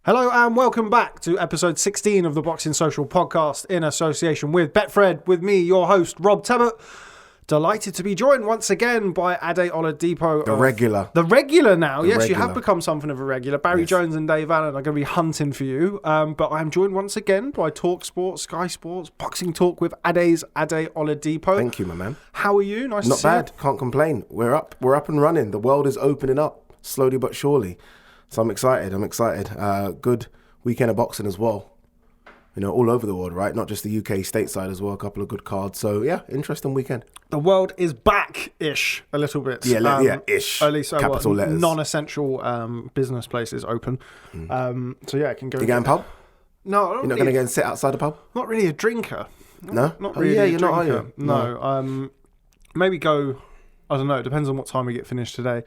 Hello and welcome back to episode 16 of the Boxing Social podcast in association with Betfred, with me, your host, Rob Tebbutt. Delighted to be joined once again by Ade Oladipo. The regular. The regular now. The yes, regular. You have become something of a regular. Barry Jones and Dave Allen are going to be hunting for you. But I am joined once again by talkSPORT, Sky Sports, Boxing Talk with Ade Oladipo. Thank you, my man. How are you? Nice Not to see bad. you. Can't complain. We're up and running. The world is opening up, slowly but surely. So I'm excited. Good weekend of boxing as well. You know, all over the world, right? Not just the UK stateside as well. A couple of good cards. So, yeah, interesting weekend. The world is back-ish a little bit. Yeah, ish. At least capital letters. Non-essential business places open. So, yeah, I can go. You going pub? No, You're not going to go and sit outside the pub? Not really a drinker. No? Not really yeah, a you're drinker. not, are you? No. Maybe go, I don't know, it depends on what time we get finished today.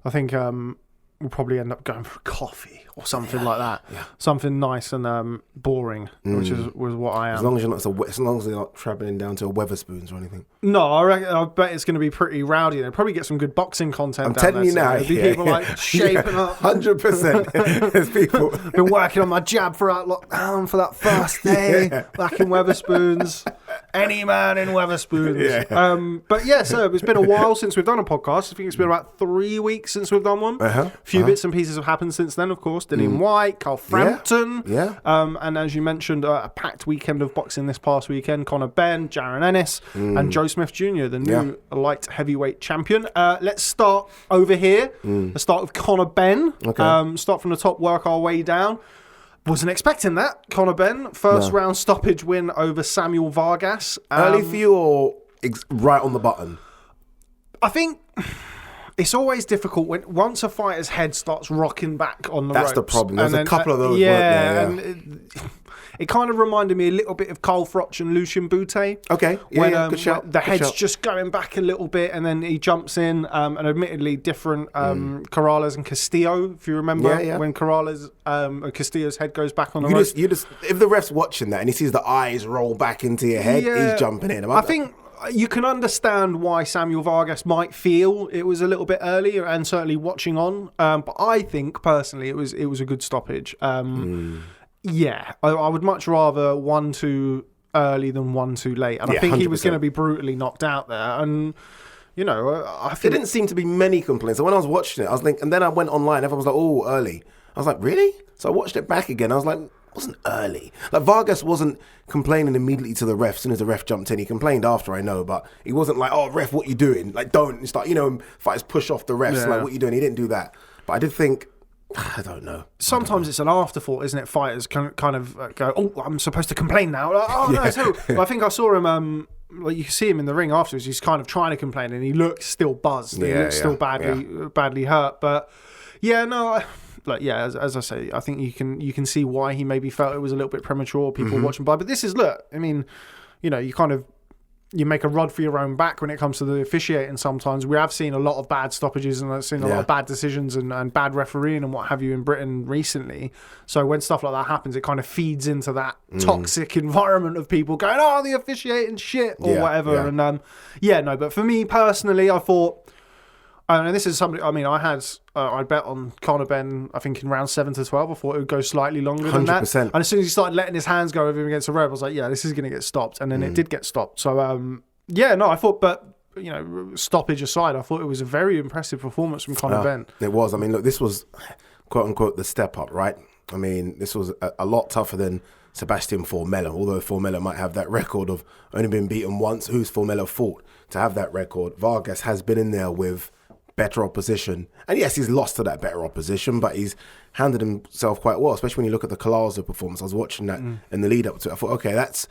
I think we'll probably end up going for a coffee or something like that. Yeah. Something nice and boring, which was what I am. As long as they're not travelling down to a Weatherspoons or anything. No, I bet it's going to be pretty rowdy. They'll probably get some good boxing content. I'm down telling there, you so now. There'll be people like shaping up. 100%. There's people. Been working on my jab throughout lockdown for that first day back in Weatherspoons. Any man in Weatherspoons. Yeah. But yeah, so it's been a while since we've done a podcast. I think it's been about 3 weeks since we've done one. A few bits and pieces have happened since then, of course. Dillian White, Carl Frampton. Yeah. And as you mentioned, a packed weekend of boxing this past weekend. Conor Benn, Jaron Ennis, and Joe Smith Jr., the new light heavyweight champion. Let's start over here. Let's start with Conor Benn. Okay. Start from the top, work our way down. Wasn't expecting that. Conor Benn, first round stoppage win over Samuel Vargas. Early for you or right on the button? I think it's always difficult when once a fighter's head starts rocking back on the ropes. That's the problem. There's a couple of those. And it kind of reminded me a little bit of Carl Frampton and Lucian Bute. Okay. When good shout. the head's just going back a little bit and then he jumps in, and admittedly different Corrales and Castillo, if you remember, when Castillo's head goes back on the ropes. If the ref's watching that and he sees the eyes roll back into your head, he's jumping in. I think you can understand why Samuel Vargas might feel it was a little bit early, and certainly watching on. But I think personally it was a good stoppage. Yeah, I would much rather 1 too early than 1 too late, and I think 100%. He was going to be brutally knocked out there. And you know, I think there didn't seem to be many complaints. So when I was watching it, I was thinking, and then I went online. Everyone was like, "Oh, early." I was like, "Really?" So I watched it back again. I was like, "It wasn't early." Like Vargas wasn't complaining immediately to the ref. As soon as the ref jumped in, he complained after, I know, but he wasn't like, "Oh, ref, what you doing?" Like, don't start. You know, fighters push off the refs. Like, what you doing? He didn't do that. But I did think. I don't know. Sometimes it's an afterthought, isn't it? Fighters can kind of go, "Oh, I'm supposed to complain now." Like, no. So I think I saw him. Like you can see him in the ring afterwards. He's kind of trying to complain, and he looks still buzzed. He looks still badly hurt. But as I say, I think you can see why he maybe felt it was a little bit premature. People watching by, but this is I mean, you know, you make a rod for your own back when it comes to the officiating sometimes. We have seen a lot of bad stoppages and I've seen a lot of bad decisions and bad refereeing and what have you in Britain recently. So when stuff like that happens, it kind of feeds into that toxic environment of people going, "Oh, the officiating shit," or whatever. Yeah. And but for me personally, I thought, and this is something, I mean, I bet on Conor Benn, I think in round 7 to 12. I thought it would go slightly longer than that. 100%. And as soon as he started letting his hands go over him against the rope, I was like, yeah, this is going to get stopped. And then it did get stopped. So, I thought, but, you know, stoppage aside, I thought it was a very impressive performance from Conor Benn. It was. I mean, look, this was, quote unquote, the step up, right? I mean, this was a lot tougher than Sebastian Formella, although Formella might have that record of only being beaten once. Who's Formella fought to have that record? Vargas has been in there with better opposition, and yes, he's lost to that better opposition, but he's handled himself quite well, especially when you look at the Collazo performance. I was watching that in the lead up to it. I thought, okay, that's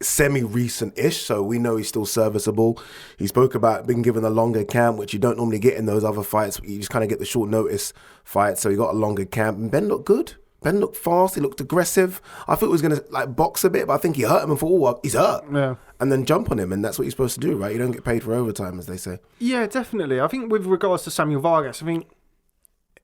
semi-recent-ish, so we know he's still serviceable. He spoke about being given a longer camp, which you don't normally get in those other fights. You just kind of get the short notice fights, so he got a longer camp, and Ben looked good. Ben looked fast, he looked aggressive. I thought he was going to box a bit, but I think he hurt him and thought, oh, he's hurt. Yeah. And then jump on him, and that's what you're supposed to do, right? You don't get paid for overtime, as they say. Yeah, definitely. I think with regards to Samuel Vargas, I mean,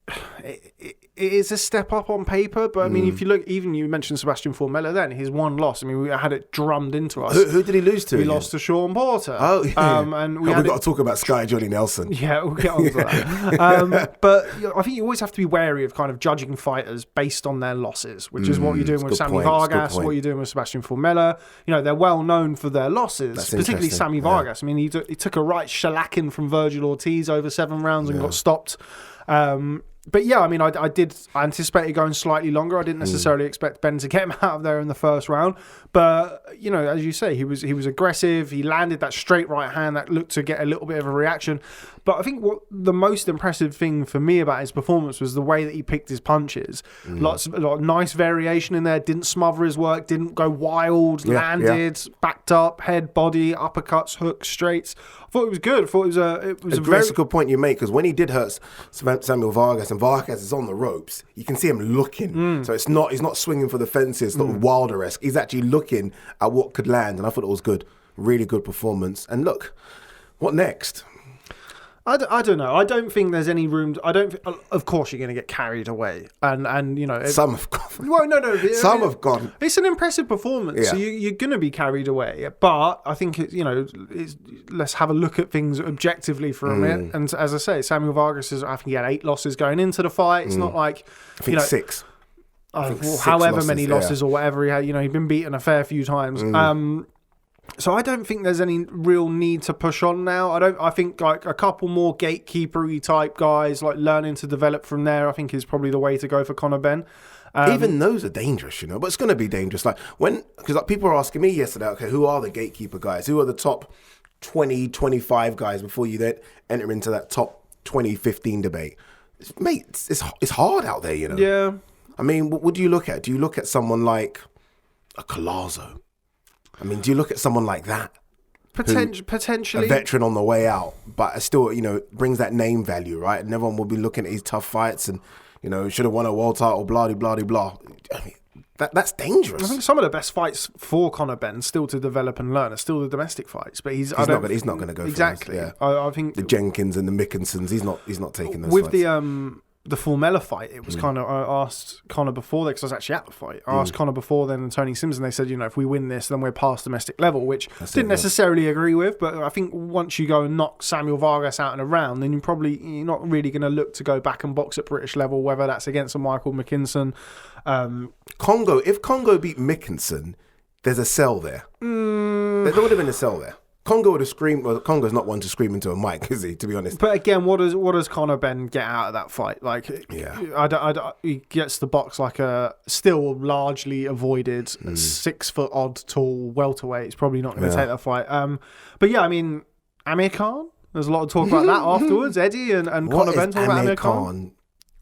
it is a step up on paper, but I mean, if you look, even you mentioned Sebastian Formella then, his one loss, I mean, we had it drummed into us. Who did he lose to? We lost to Sean Porter. Oh, yeah. And we've got to talk about Sky Johnny Nelson. Yeah, we'll get on to that. But I think you always have to be wary of kind of judging fighters based on their losses, which is what you're doing with Samuel Vargas, what you're doing with Sebastian Formella. You know, they're well known for their losses, particularly Sammy Vargas. I mean, he took a right shellacking from Virgil Ortiz over 7 rounds and got stopped. But yeah, I mean, I anticipated going slightly longer. I didn't necessarily expect Ben to get him out of there in the first round. But, you know, as you say, he was aggressive. He landed that straight right hand that looked to get a little bit of a reaction. But I think what the most impressive thing for me about his performance was the way that he picked his punches. Lots of nice variation in there. Didn't smother his work. Didn't go wild. Landed, backed up, head, body, uppercuts, hooks, straights. I thought it was good. I thought it was a very good point you make, because when he did hurt Samuel Vargas, and Vargas is on the ropes, you can see him looking. So he's not swinging for the fences, sort of Wilder-esque. He's actually looking at what could land, and I thought it was good. Really good performance. And look, what next? I don't know. I don't think there's any room. Of course, you're going to get carried away, and you know some have gone. Well, no. Some have gone. It's an impressive performance, so you're going to be carried away. But I think let's have a look at things objectively for a minute. And as I say, Samuel Vargas I think he had 8 losses going into the fight. It's not like I think 6. However many losses or whatever he had. You know, he'd been beaten a fair few times. So I don't think there's any real need to push on now. I think like a couple more gatekeepery type guys, like learning to develop from there, I think is probably the way to go for Conor Benn. Even those are dangerous, you know, but it's going to be dangerous. Because people are asking me yesterday, okay, who are the gatekeeper guys? Who are the top 20, 25 guys before you then enter into that top 20, 15 debate? Mate, it's hard out there, you know. Yeah. I mean, what do you look at? Do you look at someone like a Collazo? I mean, do you look at someone like that? Potentially. A veteran on the way out, but still, you know, brings that name value, right? And everyone will be looking at his tough fights and, you know, should have won a world title, blah, blah, blah. I mean, that's dangerous. I think some of the best fights for Conor Benn still to develop and learn are still the domestic fights, but he's not going to go exactly. For us, yeah. I think the Jenkins and the Mickensons, he's not taking those fights. With the Formella fight, it was kind of, I asked Conor before that, because I was actually at the fight. I asked Conor before then and Tony Sims, and they said, you know, if we win this, then we're past domestic level, which didn't necessarily agree with. But I think once you go and knock Samuel Vargas out in a round, then you're not really going to look to go back and box at British level, whether that's against a Michael McKinson. Congo, if Congo beat Mickinson, there's a cell there. There would have been a cell there. Congo would have screamed. Well, Congo's not one to scream into a mic, is he? To be honest. But again, what does Conor Benn get out of that fight? Like, he gets the box like a still largely avoided 6 foot odd tall welterweight. He's probably not going to take that fight. But yeah, I mean, Amir Khan. There's a lot of talk about that afterwards. Eddie and Conor Benn talking about Amir Khan.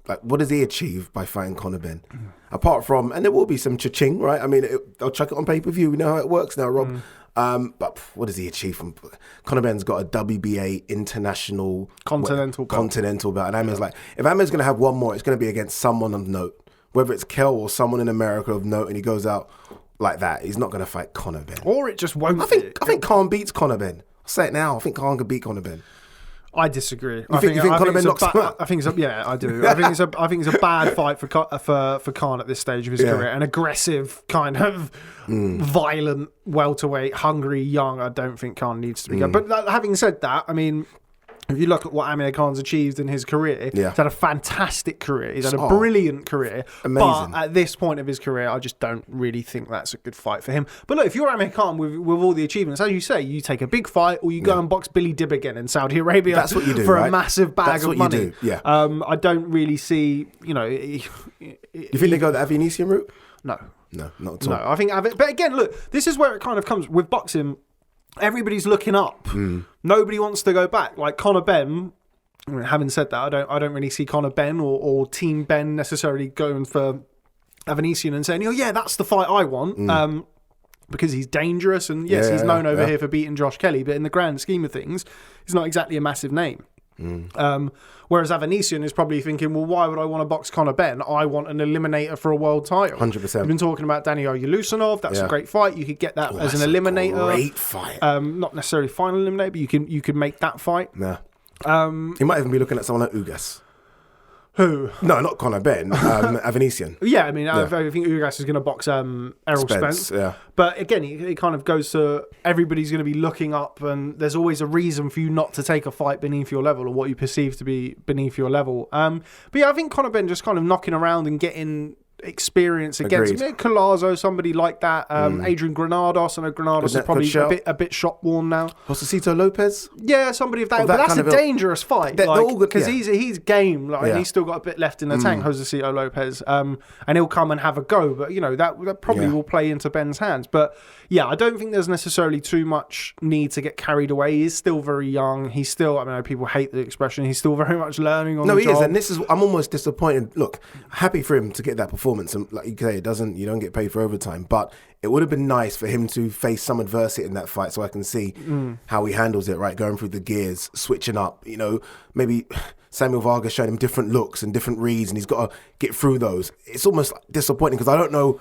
Like, what does he achieve by fighting Conor Benn? Apart from, and there will be some cha-ching, right? I mean, they'll chuck it on pay-per-view. We know how it works now, Rob. But what does he achieve from Conor Benn's got a WBA international continental belt, and Amir's like, if Amir's going to have one more, it's going to be against someone of note, whether it's Kel or someone in America of note, and he goes out like that. He's not going to fight Conor Benn, or it just won't. I think Khan beats Conor Benn. I'll say it now. I think Khan could beat Conor Benn. I disagree. You think Conor Benn knocks him out? I think I do. I think it's a bad fight for Khan at this stage of his career. An aggressive kind of violent welterweight, hungry, young. I don't think Khan needs to be going. But having said that, I mean, if you look at what Amir Khan's achieved in his career, he's had a fantastic career. He's had a brilliant career. Amazing. But at this point of his career, I just don't really think that's a good fight for him. But look, if you're Amir Khan with all the achievements, as you say, you take a big fight or you go and box Billy Dib again in Saudi Arabia. That's what you do, for right? A massive bag of money. That's what you do, yeah. I don't really see, you know... You think they go the Avinician route? No. No, not at all. No, I think... But again, look, this is where it kind of comes with boxing. Everybody's looking up. Nobody wants to go back. Like Conor Benn... I mean, having said that, I don't really see Conor Benn or Team Benn necessarily going for Avinician and saying, yeah, that's the fight I want, because he's dangerous and yes, he's known over here for beating Josh Kelly, but in the grand scheme of things, he's not exactly a massive name. Whereas Avinician is probably thinking, well, why would I want to box Conor Benn? I want an eliminator for a world title. 100%. We've been talking about Daniel Yulusanov. That's a great fight. You could get that as an eliminator. Great fight. Not necessarily final eliminator, but you could make that fight. Yeah. He might even be looking at someone like Ugas. Who? No, not Conor Benn. Avanesian. Yeah, I mean, I think Ugas is going to box Errol Spence. Yeah. But again, it kind of goes to everybody's going to be looking up, and there's always a reason for you not to take a fight beneath your level or what you perceive to be beneath your level. But yeah, I think Conor Benn just kind of knocking around and getting experience against Collazo, somebody like that. Adrian Granados. I know Granados is probably a bit shot worn now. Josecito Lopez? Yeah, somebody of that. But that's a dangerous fight. They're all good, because he's game. And he's still got a bit left in the tank, Josecito Lopez. And he'll come and have a go. But, that probably will play into Ben's hands. But, yeah, I don't think there's necessarily too much need to get carried away. He is still very young. He's still, I mean, people hate the expression, he's still very much learning on the job. No, he is. And this is, I'm almost disappointed. Look, happy for him to get that performance. And like you say, you don't get paid for overtime. But it would have been nice for him to face some adversity in that fight so I can see how he handles it, right? Going through the gears, switching up, maybe Samuel Vargas showing him different looks and different reads, and he's got to get through those. It's almost disappointing because I don't know.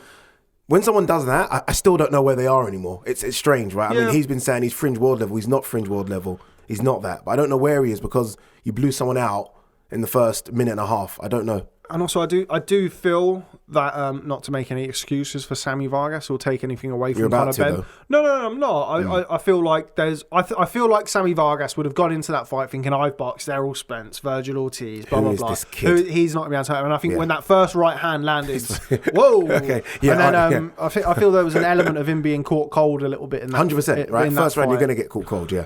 When someone does that, I still don't know where they are anymore. It's strange, right? I mean, he's been saying he's fringe world level. He's not fringe world level. He's not that. But I don't know where he is because you blew someone out in the first minute and a half. I don't know. And also, I do feel that not to make any excuses for Sammy Vargas or take anything away from Conor Benn. No, I'm not. I feel like I feel like Sammy Vargas would have gone into that fight thinking I've boxed Errol Spence, Virgil Ortiz, blah blah blah. This kid? He's not going to be able to. And I think when that first right hand landed, whoa. Okay. Yeah. And then I feel there was an element of him being caught cold a little bit in that. 100%. Right. First round, you're going to get caught cold. Yeah.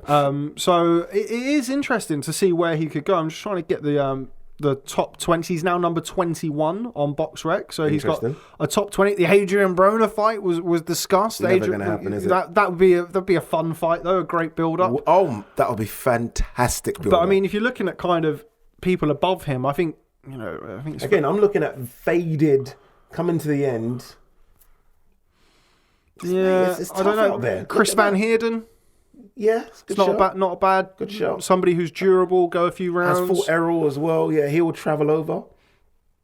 So it is interesting to see where he could go. I'm just trying to get the top 20. He's now number 21 on BoxRec, so he's got a top 20. The Adrian Broner fight was discussed. Never going to happen, is it? That'd be a fun fight though, a great build up. Oh, that would be fantastic build up. But I mean, if you're looking at kind of people above him, I think again, I'm looking at faded coming to the end. It's I don't know. Out there. Chris Van Heerden. Yeah, it's not a bad. Good shot. Somebody who's durable, go a few rounds. Has fought Errol as well. Yeah, he will travel over.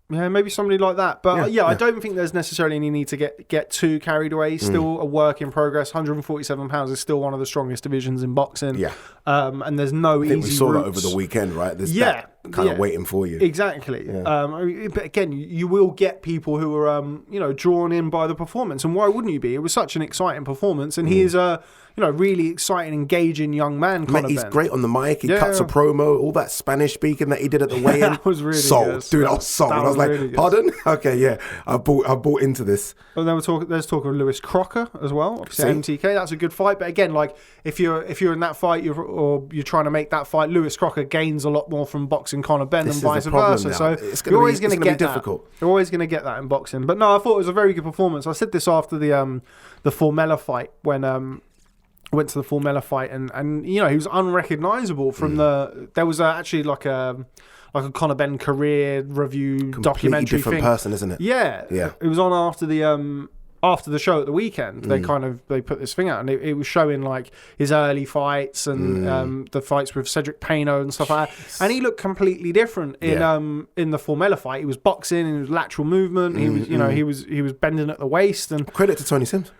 Yeah, maybe somebody like that. But I don't think there's necessarily any need to get too carried away. Still a work in progress. 147 pounds is still one of the strongest divisions in boxing. Yeah. And there's no easy we saw routes. that over the weekend, right? There's that kind of waiting for you. Exactly. Yeah. But again, you will get people who are drawn in by the performance. And why wouldn't you be? It was such an exciting performance. And he is a really exciting, engaging young man. Mate, he's great on the mic. He cuts a promo. All that Spanish speaking that he did at the weigh-in. That was really sold. Good. Dude, I was sold. I was like, really pardon? Okay, yeah. I bought into this. And then there's talk of Lewis Crocker as well. Obviously, MTK. That's a good fight. But again, like if you're in that fight, you're trying to make that fight, Lewis Crocker gains a lot more from boxing Conor Benn and vice versa. Now. So you're always going to get difficult. You're always going to get that in boxing. But no, I thought it was a very good performance. I said this after the Formella fight when went to the Formella fight and he was unrecognisable from there was actually like a Conor Benn career review completely documentary different thing. Person, isn't it? Yeah. It was on after the show at the weekend. They put this thing out and it was showing like his early fights and the fights with Cedric Payno and stuff like that. And he looked completely different in the Formella fight. He was boxing and it was lateral movement. He was bending at the waist and credit to Tony Sims.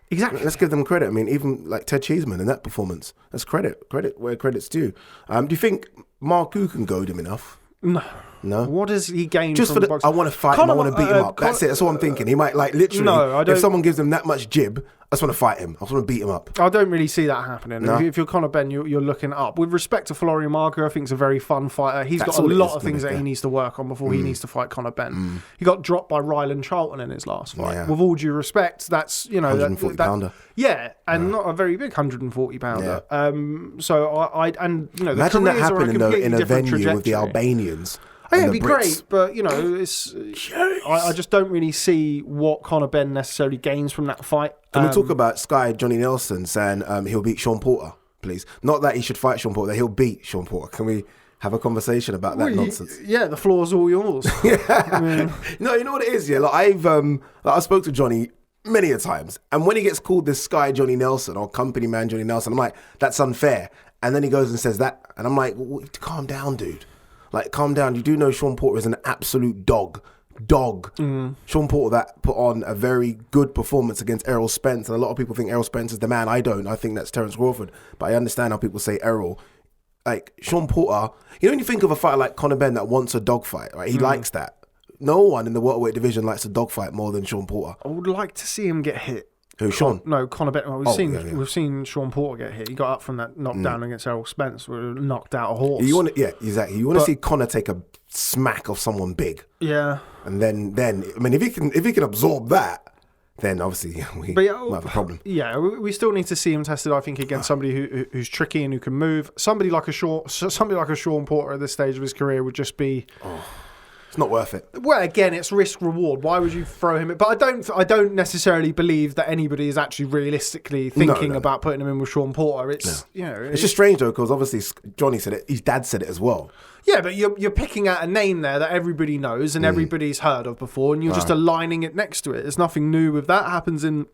Exactly. Let's give them credit. I mean, even like Ted Cheeseman in that performance, that's credit where credit's due. Do you think Marku can goad him enough? No. What does he gain just from for the boxing? I want to fight him. I want to beat him up. That's it. That's what I'm thinking. He might like literally. No, I don't. If someone gives him that much jib, I just want to fight him. I just want to beat him up. I don't really see that happening. No? If you're Conor Benn, you're looking up. With respect to Florian Marco, I think he's a very fun fighter. He's got a lot of things that he needs to work on before he needs to fight Conor Benn. He got dropped by Ryland Charlton in his last fight. Yeah. With all due respect, that's 140 pounder. Yeah, and not a very big 140 pounder. Yeah. So imagine that happening in a venue with the Albanians. Oh, yeah, it'd be great, but it's. I just don't really see what Conor Benn necessarily gains from that fight. Can we talk about Sky Johnny Nelson saying he'll beat Sean Porter, please? Not that he should fight Sean Porter, that he'll beat Sean Porter. Can we have a conversation about that nonsense? Yeah, the floor's all yours. No, you know what it is. Yeah, I spoke to Johnny many a times, and when he gets called this Sky Johnny Nelson or company man Johnny Nelson, I'm like, that's unfair. And then he goes and says that, and I'm like, calm down, dude. Like, calm down. You do know Sean Porter is an absolute dog. Sean Porter that put on a very good performance against Errol Spence, and a lot of people think Errol Spence is the man. I don't. I think that's Terence Crawford. But I understand how people say Errol. like Sean Porter, when you think of a fighter like Conor Benn that wants a dogfight, right? He likes that. No one in the welterweight division likes a dogfight more than Sean Porter. I would like to see him get hit. Who, Sean? No, Conor Benn. Well, we've seen Sean Porter get hit. He got up from that knockdown against Errol Spence, where he knocked out a horse. Exactly. You want to see Conor take a smack of someone big. Yeah. And then I mean, if he can absorb that, then obviously we might have a problem. Yeah, we still need to see him tested. I think against somebody who's tricky and who can move. Somebody like a Sean Porter at this stage of his career would just be. It's not worth it. Well, again, it's risk reward. Why would you throw him in? But I don't necessarily believe that anybody is actually realistically thinking about putting him in with Sean Porter. It's it's just strange though, because obviously Johnny said it. His dad said it as well. Yeah, but you're picking out a name there that everybody knows and everybody's heard of before, and you're just aligning it next to it. There's nothing new with that. It happens in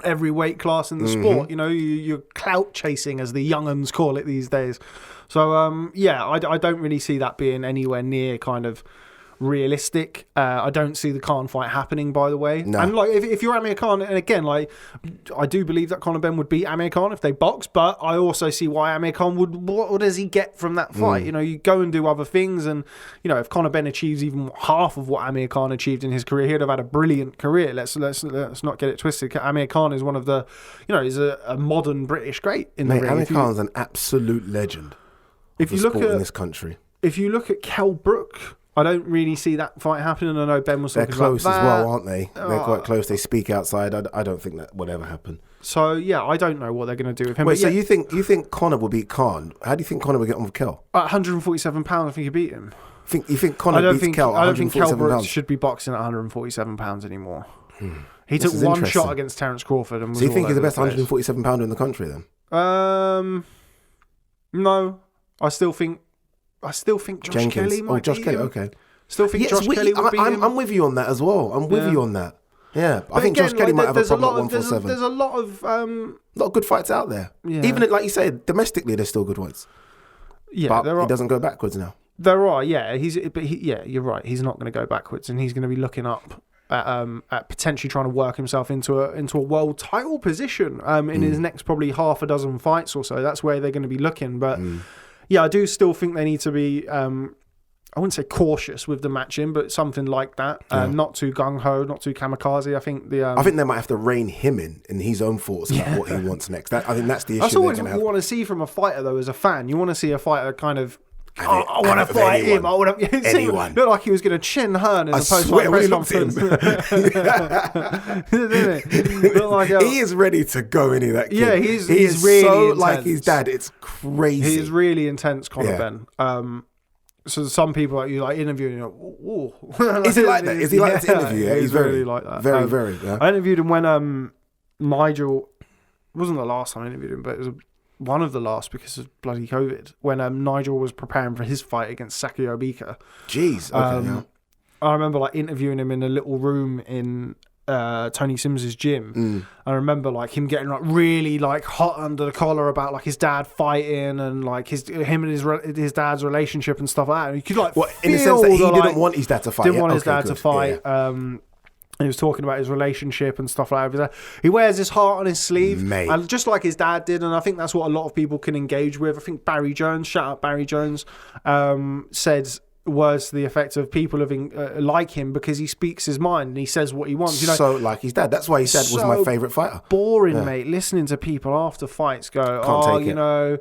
every weight class in the sport. You're clout chasing, as the young'uns call it these days. So I don't really see that being anywhere near kind of realistic. I don't see the Khan fight happening, by the way. No. And if you're Amir Khan, and again, I do believe that Conor Benn would beat Amir Khan if they box, but I also see why Amir Khan would. What does he get from that fight? You go and do other things, and if Conor Benn achieves even half of what Amir Khan achieved in his career, he'd have had a brilliant career. Let's not get it twisted. Amir Khan is one of the, he's a modern British great in the ring. Amir Khan's an absolute legend. If you look at in this country, if you look at Kell Brook, I don't really see that fight happening. I know Ben was talking about that. They're close as well, aren't they? They're quite close. They speak outside. I don't think that would ever happen. So, yeah, I don't know what they're going to do with him. Wait, so you think Conor will beat Khan? How do you think Conor will get on with Kell? At 147 pounds, I think he beat him. You think Conor beats Kell at 147 pounds? I don't think Kell Brooks should be boxing at 147 pounds anymore. He took one shot against Terence Crawford. And was so you think he's the best 147 pounder in the country then? No. I still think Josh Kelly might Josh beat Kelly, him. Okay. Still think Josh Kelly would beat him. I'm with you on that as well. I'm with you on that. Yeah, I think Josh Kelly might have a problem at 147. There's a lot of good fights out there. Yeah. Even like you say, domestically, there's still good ones. Yeah, but he doesn't go backwards now. There are, yeah. You're right. He's not going to go backwards, and he's going to be looking up at potentially trying to work himself into a world title position in his next probably half a dozen fights or so. That's where they're going to be looking, but. Yeah, I do still think they need to be, I wouldn't say cautious with the matching, but something like that. Not too gung-ho, not too kamikaze. I think they might have to rein him in his own thoughts about what he wants next. I think that's the issue. That's always what you want to see from a fighter, though, as a fan. You want to see a fighter kind of, I want to fight him. I want to. Anyone. Looked like he was going to chin Hearn in the post-fight press conference. He is ready to go into that kid. Yeah, he's really so intense. Like his dad. It's crazy. He's really intense, Conor Benn. So some people like interviewing him. Is he like that? Is he like that to interview? Yeah, he's very like that. Very, very. Yeah. I interviewed him when Nigel. It wasn't the last time I interviewed him, but it was one of the last because of bloody COVID, when Nigel was preparing for his fight against Saki Obika. Jeez. Okay, I remember interviewing him in a little room in Tony Sims's gym. I remember him getting really hot under the collar about his dad fighting and him and his dad's relationship and stuff like that. And you could feel in the sense that he didn't want his dad to fight. Didn't want his dad to fight. Yeah. He was talking about his relationship and stuff like that. He wears his heart on his sleeve, and just like his dad did. And I think that's what a lot of people can engage with. I think Barry Jones, shout out Barry Jones, said words to the effect of people like him because he speaks his mind and he says what he wants. So like his dad. That's why his dad was my favourite fighter. Boring, mate. Listening to people after fights go,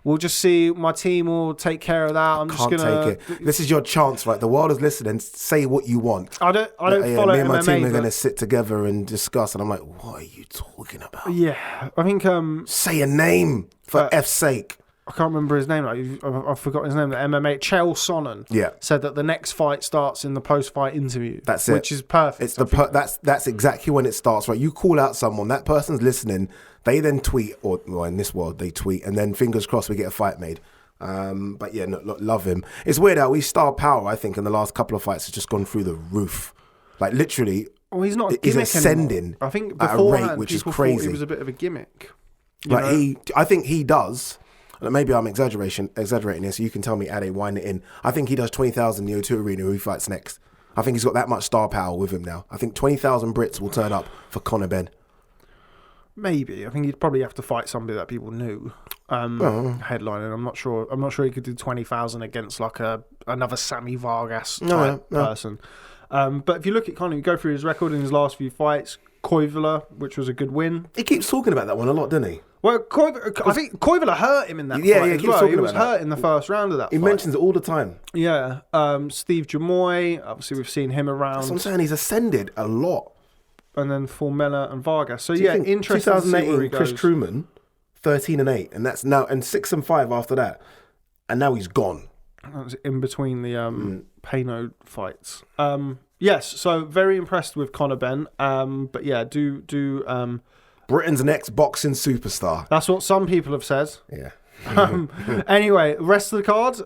we'll just see. My team will take care of that. I'm just gonna take it. This is your chance, right? The world is listening. Say what you want. I don't follow me and my MMA, team are gonna sit together and discuss. And I'm like, what are you talking about? Yeah, I think. Say a name for F's sake. I can't remember his name. I've forgotten his name. The MMA Chael Sonnen said that the next fight starts in the post-fight interview. That's it. Which is perfect. It's that's exactly when it starts. Right, you call out someone. That person's listening. They then tweet, or in this world they tweet, and then fingers crossed we get a fight made. But yeah, love him. It's weird how his star power, I think, in the last couple of fights has just gone through the roof. Literally. Well, he's not. He's ascending. Anymore. I think at a rate which is crazy. He was a bit of a gimmick. I think he does. Maybe I'm exaggerating here, so you can tell me, Ade, wind it in. I think he does 20,000 in the O2 Arena who he fights next. I think he's got that much star power with him now. I think 20,000 Brits will turn up for Conor Benn. Maybe. I think he'd probably have to fight somebody that people knew. Headlining. I'm not sure he could do 20,000 against like another Sammy Vargas type person. But if you look at kind of, you go through his record in his last few fights, Koivula, which was a good win. He keeps talking about that one a lot, doesn't he? Well, I think Koivula hurt him in that fight as well. He was hurt in the first round of that fight. He mentions it all the time. Yeah. Steve Jamoy, obviously we've seen him around. That's what I'm saying. He's ascended a lot. And then Formella and Vargas. So yeah, interesting. 2018, Chris Truman, 13-8, and that's now, and 6-5 after that, and now he's gone. That was in between the Payno fights. Yes, so very impressed with Conor Benn. But yeah, Britain's next boxing superstar. That's what some people have said. Yeah. Anyway, rest of the card.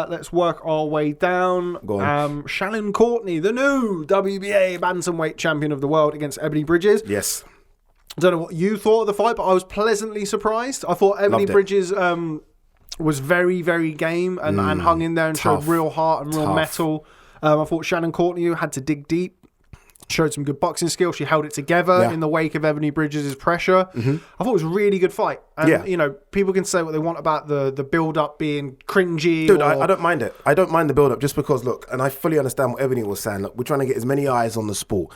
Let's work our way down. Go on. Shannon Courtney, the new WBA bantamweight champion of the world, against Ebony Bridges. Yes. I don't know what you thought of the fight, but I was pleasantly surprised. I thought Ebony Bridges was very, very game and hung in there and showed real heart and real metal. I thought Shannon Courtney had to dig deep. Showed some good boxing skill. She held it together in the wake of Ebony Bridges' pressure. I thought it was a really good fight. And, you know, people can say what they want about the build-up being cringy. Dude, I don't mind it. I don't mind the build-up just because, look, and I fully understand what Ebony was saying. Look, we're trying to get as many eyes on the sport.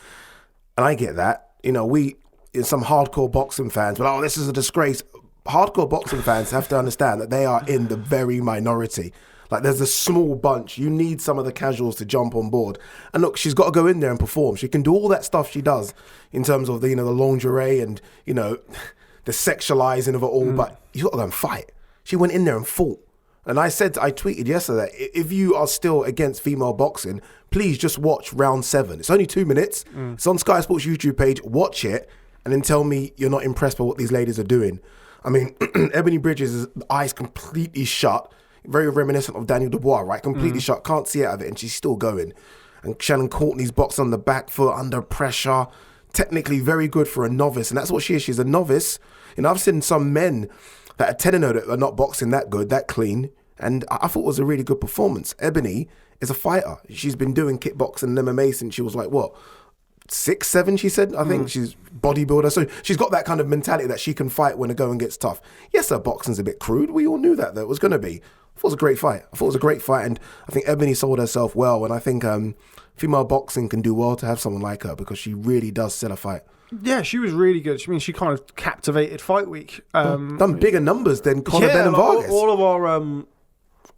And I get that. You know, some hardcore boxing fans, but, this is a disgrace. Hardcore boxing fans have to understand that they are in the very minority. Like, there's a small bunch. You need some of the casuals to jump on board. And look, she's got to go in there and perform. She can do all that stuff she does in terms of the lingerie and, the sexualizing of it all. But you got to go and fight. She went in there and fought. And I tweeted yesterday, if you are still against female boxing, please just watch round 7. It's only 2 minutes. It's on Sky Sports YouTube page. Watch it and then tell me you're not impressed by what these ladies are doing. I mean, Ebony Bridges' eyes completely shut. Very reminiscent of Daniel Dubois, right? Completely shut, can't see out of it, and she's still going. And Shannon Courtney's boxed on the back foot, under pressure. Technically very good for a novice, and that's what she is. She's a novice. I've seen some men that are 10-0 that are not boxing that good, that clean, and I thought it was a really good performance. Ebony is a fighter. She's been doing kickboxing and MMA since she was 6, 7, she said. I think she's bodybuilder. So she's got that kind of mentality that she can fight when the going gets tough. Yes, her boxing's a bit crude. We all knew that it was going to be. I thought it was a great fight. And I think Ebony sold herself well. And I think female boxing can do well to have someone like her because she really does sell a fight. Yeah, she was really good. She kind of captivated Fight Week. Done bigger numbers than Conor Benn and Vargas. All of our...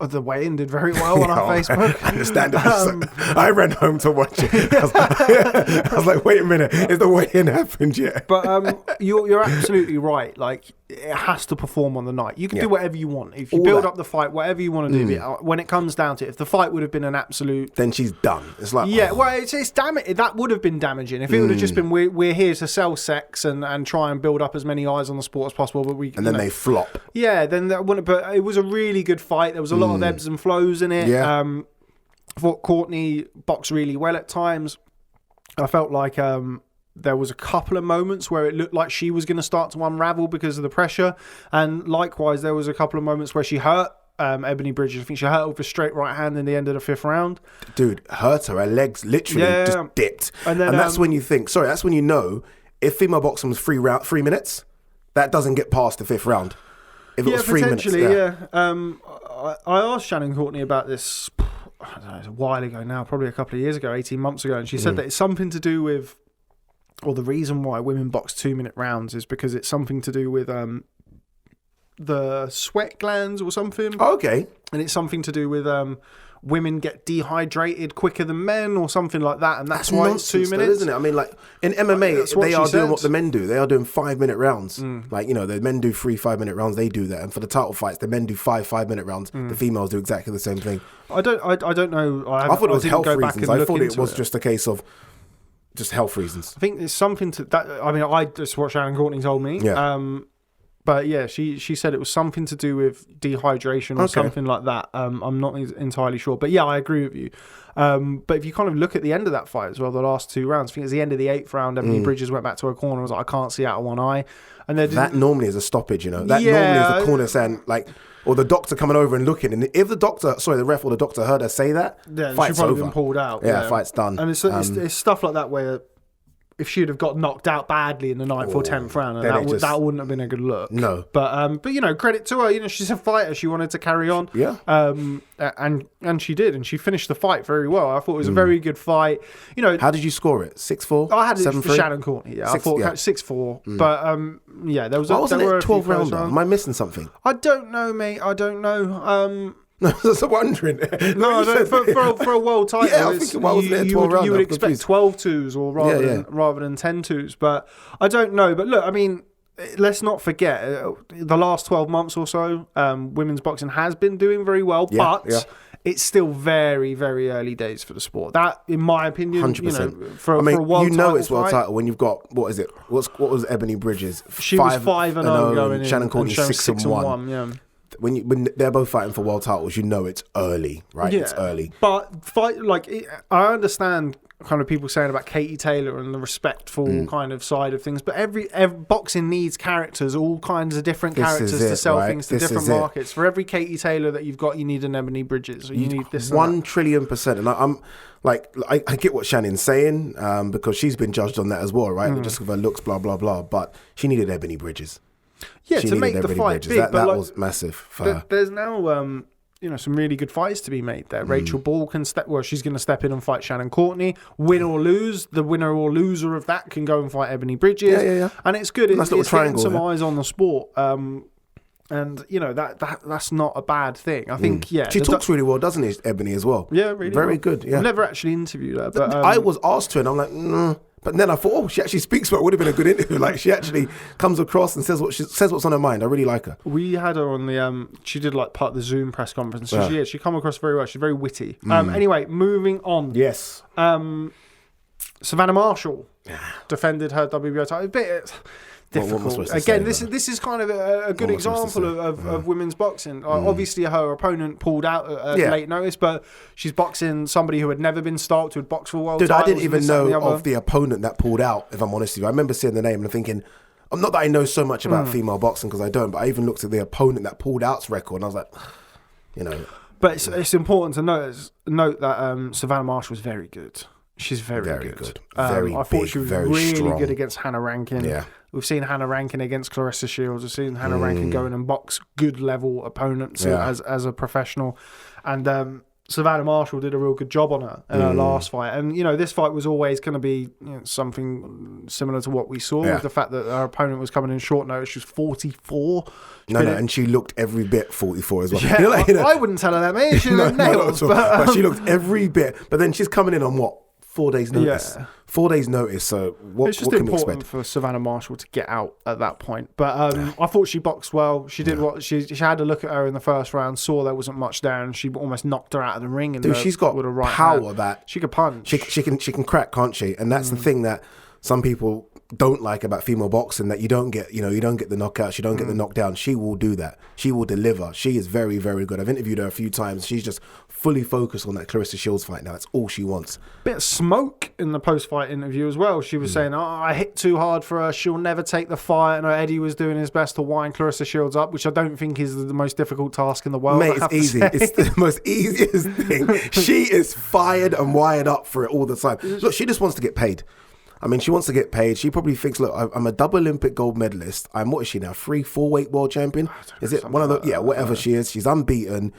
the weigh-in did very well on our Facebook. I understand. I ran home to watch it. I was like, wait a minute, is the weigh-in happened yet? But you're absolutely right. Like, it has to perform on the night. You can do whatever you want. If you build up the fight, whatever you want to do. When it comes down to it, if the fight would have been an absolute... Then she's done. It's like... Yeah, well, it's damaging. That would have been damaging. If it would have just been, we're here to sell sex and try and build up as many eyes on the sport as possible. But they flop. Yeah, then that wouldn't... But it was a really good fight. There was a lot of ebbs and flows in it. Yeah. I thought Courtney boxed really well at times. I felt like there was a couple of moments where it looked like she was going to start to unravel because of the pressure, and likewise there was a couple of moments where she hurt Ebony Bridges. I think she hurt her with a straight right hand in the end of the 5th round. Dude, hurt her legs literally just dipped, and that's when you think, that's when you know if female boxing was 3 minutes, that doesn't get past the 5th round. If it was 3 minutes, I asked Shannon Courtney about this, I don't know, it was a while ago now, probably a couple of years ago, 18 months ago, and she said that it's something to do with, or the reason why women box 2-minute rounds is because it's something to do with the sweat glands or something. Oh, okay. And it's something to do with women get dehydrated quicker than men or something like that, and that's why it's 2 minutes, though, isn't it? I mean, like in MMA, they are doing what the men do. They are doing 5-minute rounds. Like, the men do 3 5-minute rounds. They do that, and for the title fights, the men do 5 5-minute rounds. The females do exactly the same thing. I don't know. I thought it was health reasons. I thought it was just a case of just health reasons. I think it's something to that. I mean, I just what Shannon Courtney told me. Yeah. But yeah, she said it was something to do with dehydration or something like that. I'm not entirely sure. But yeah, I agree with you. But if you kind of look at the end of that fight as well, the last 2 rounds, I think it's the end of the 8th round, Ebony Bridges went back to her corner and was like, I can't see out of one eye. And that normally is a stoppage, That normally is the corner saying, or the doctor coming over and looking. And if the ref or the doctor heard her say that, fight's she'd probably over. Been pulled out. Yeah, fight's done. And it's stuff like that where if she'd have got knocked out badly in the 9th or 10th round, that wouldn't have been a good look. No. But credit to her. She's a fighter. She wanted to carry on. Yeah. And she did, and she finished the fight very well. I thought it was a very good fight. How did you score it? 6-4? I had it 7-3? for Shannon Courtney. Yeah, I thought 6-4. But there was. Wasn't there it were a 12 round? rounder? Am I missing something? I don't know, mate. I don't know. I was wondering. No, for a world title, yeah, I think you would expect 12-2s or rather than 10-2s. But I don't know. But look, I mean, let's not forget the last 12 months or so, women's boxing has been doing very well, but it's still very, very early days for the sport. That, in my opinion, 100%. For a world title, it's world title when you've got, what is it? What was Ebony Bridges? She was 5-0 going in. Shannon Courtney 6-1. Yeah. When they're both fighting for world titles, it's early, right? Yeah, it's early. But I understand kind of people saying about Katie Taylor and the respectful kind of side of things, but every boxing needs characters, all kinds of different characters to sell things to different markets. For every Katie Taylor that you've got, you need an Ebony Bridges, or you need this 1 trillion%. And I'm like, I get what Shannon's saying because she's been judged on that as well, right? Just with her looks, blah blah blah. But she needed Ebony Bridges. Yeah, to make the fight big. That was massive for her. There's now some really good fights to be made there. Rachel Ball can she's going to step in and fight Shannon Courtney. Win or lose, the winner or loser of that can go and fight Ebony Bridges. Yeah. And it's good. It's getting some eyes on the sport. And that's not a bad thing. I think she talks really well, doesn't she, Ebony, as well? Yeah, really very well. good. Yeah, I've never actually interviewed her, but I was asked to, and I'm like, But then I thought, she actually speaks well. It would have been a good interview. Like, she actually comes across and says what's on her mind. I really like her. We had her on the she did like part of the Zoom press conference. So she come across very well. She's very witty. Anyway, moving on. Yes. Savannah Marshall defended her WBO title. A bit difficult. Again, this is kind of a good example of women's boxing. Obviously, her opponent pulled out at late notice, but she's boxing somebody who had never been stopped, who had boxed for world titles. I didn't even know of the opponent that pulled out, if I'm honest with you. I remember seeing the name and thinking, not that I know so much about female boxing, because I don't, but I even looked at the opponent that pulled out's record, and I was like, But it's important to note that Savannah Marshall was very good. She's very good. I thought she was really strong. Good against Hannah Rankin. Yeah. We've seen Hannah Rankin against Clarissa Shields. We've seen Hannah Rankin go in and box good level opponents as a professional. And Savannah Marshall did a real good job on her in her last fight. And, this fight was always going to be something similar to what we saw with the fact that her opponent was coming in short notice. She was 44. And she looked every bit 44 as well. Yeah, I wouldn't tell her that, mate. She looked nails. But she looked every bit. But then she's coming in on what? 4 days notice. Yeah. 4 days notice. So what it's just can we expect? important for Savannah Marshall to get out at that point. But I thought she boxed well. She did what she had a look at her in the first round, saw there wasn't much there, and she almost knocked her out of the ring. And she's got with a right power hand. that she could punch. She can crack, can't she? And that's the thing that some people don't like about female boxing, that you don't get the knockouts, you don't get the knockdown. She will do that. She will deliver. She is very, very good. I've interviewed her a few times. She's just fully focused on that Clarissa Shields fight now. That's all she wants. Bit of smoke in the post-fight interview as well. She was saying, I hit too hard for her. She'll never take the fight. And Eddie was doing his best to wind Clarissa Shields up, which I don't think is the most difficult task in the world. Mate, it's easy. It's the most easiest thing. She is fired and wired up for it all the time. Look, she just wants to get paid. I mean, she wants to get paid. She probably thinks, look, I'm a double Olympic gold medalist. What is she now? 3-4 weight world champion? Is it one of the, whatever she is. She's unbeaten,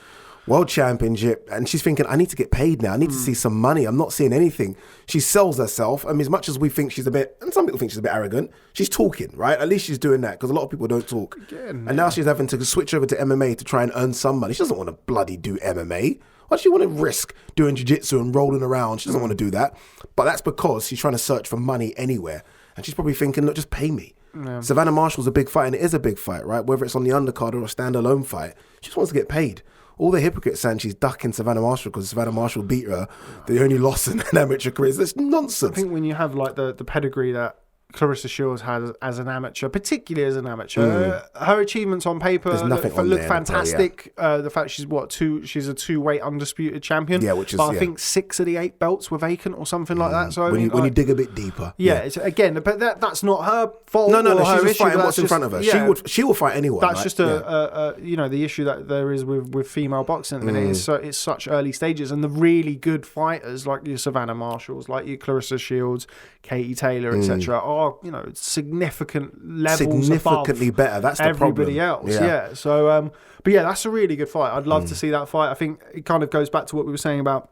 world championship. And she's thinking, I need to get paid now. I need to see some money. I'm not seeing anything. She sells herself. I mean, as much as we think she's a bit, and some people think she's a bit arrogant, she's talking, right? At least she's doing that, because a lot of people don't talk. And now she's having to switch over to MMA to try and earn some money. She doesn't want to bloody do MMA. Why does she want to risk doing jiu-jitsu and rolling around? She doesn't want to do that. But that's because she's trying to search for money anywhere. And she's probably thinking, look, just pay me. Yeah. Savannah Marshall's a big fight, and it is a big fight, right? Whether it's on the undercard or a standalone fight, she just wants to get paid. All the hypocrites saying she's ducking Savannah Marshall because Savannah Marshall beat her, the only loss in an amateur career. That's nonsense. I think when you have like the pedigree that Clarissa Shields has as an amateur, particularly as an amateur. Her achievements on paper look fantastic. The fact she's a two-weight undisputed champion. Yeah, which is, I think 6 of the 8 belts were vacant or something like that. So when you dig a bit deeper, it's, again, but that's not her fault. No, her she's issue, fighting what's in front of her. Yeah, she will fight anyone. That's just the issue that there is with female boxing at the minute. It's such early stages, and the really good fighters like your Savannah Marshalls, like your Clarissa Shields, Katie Taylor, etc., are significantly better. That's the everybody problem. else. Yeah. So, but yeah, that's a really good fight. I'd love to see that fight. I think it kind of goes back to what we were saying about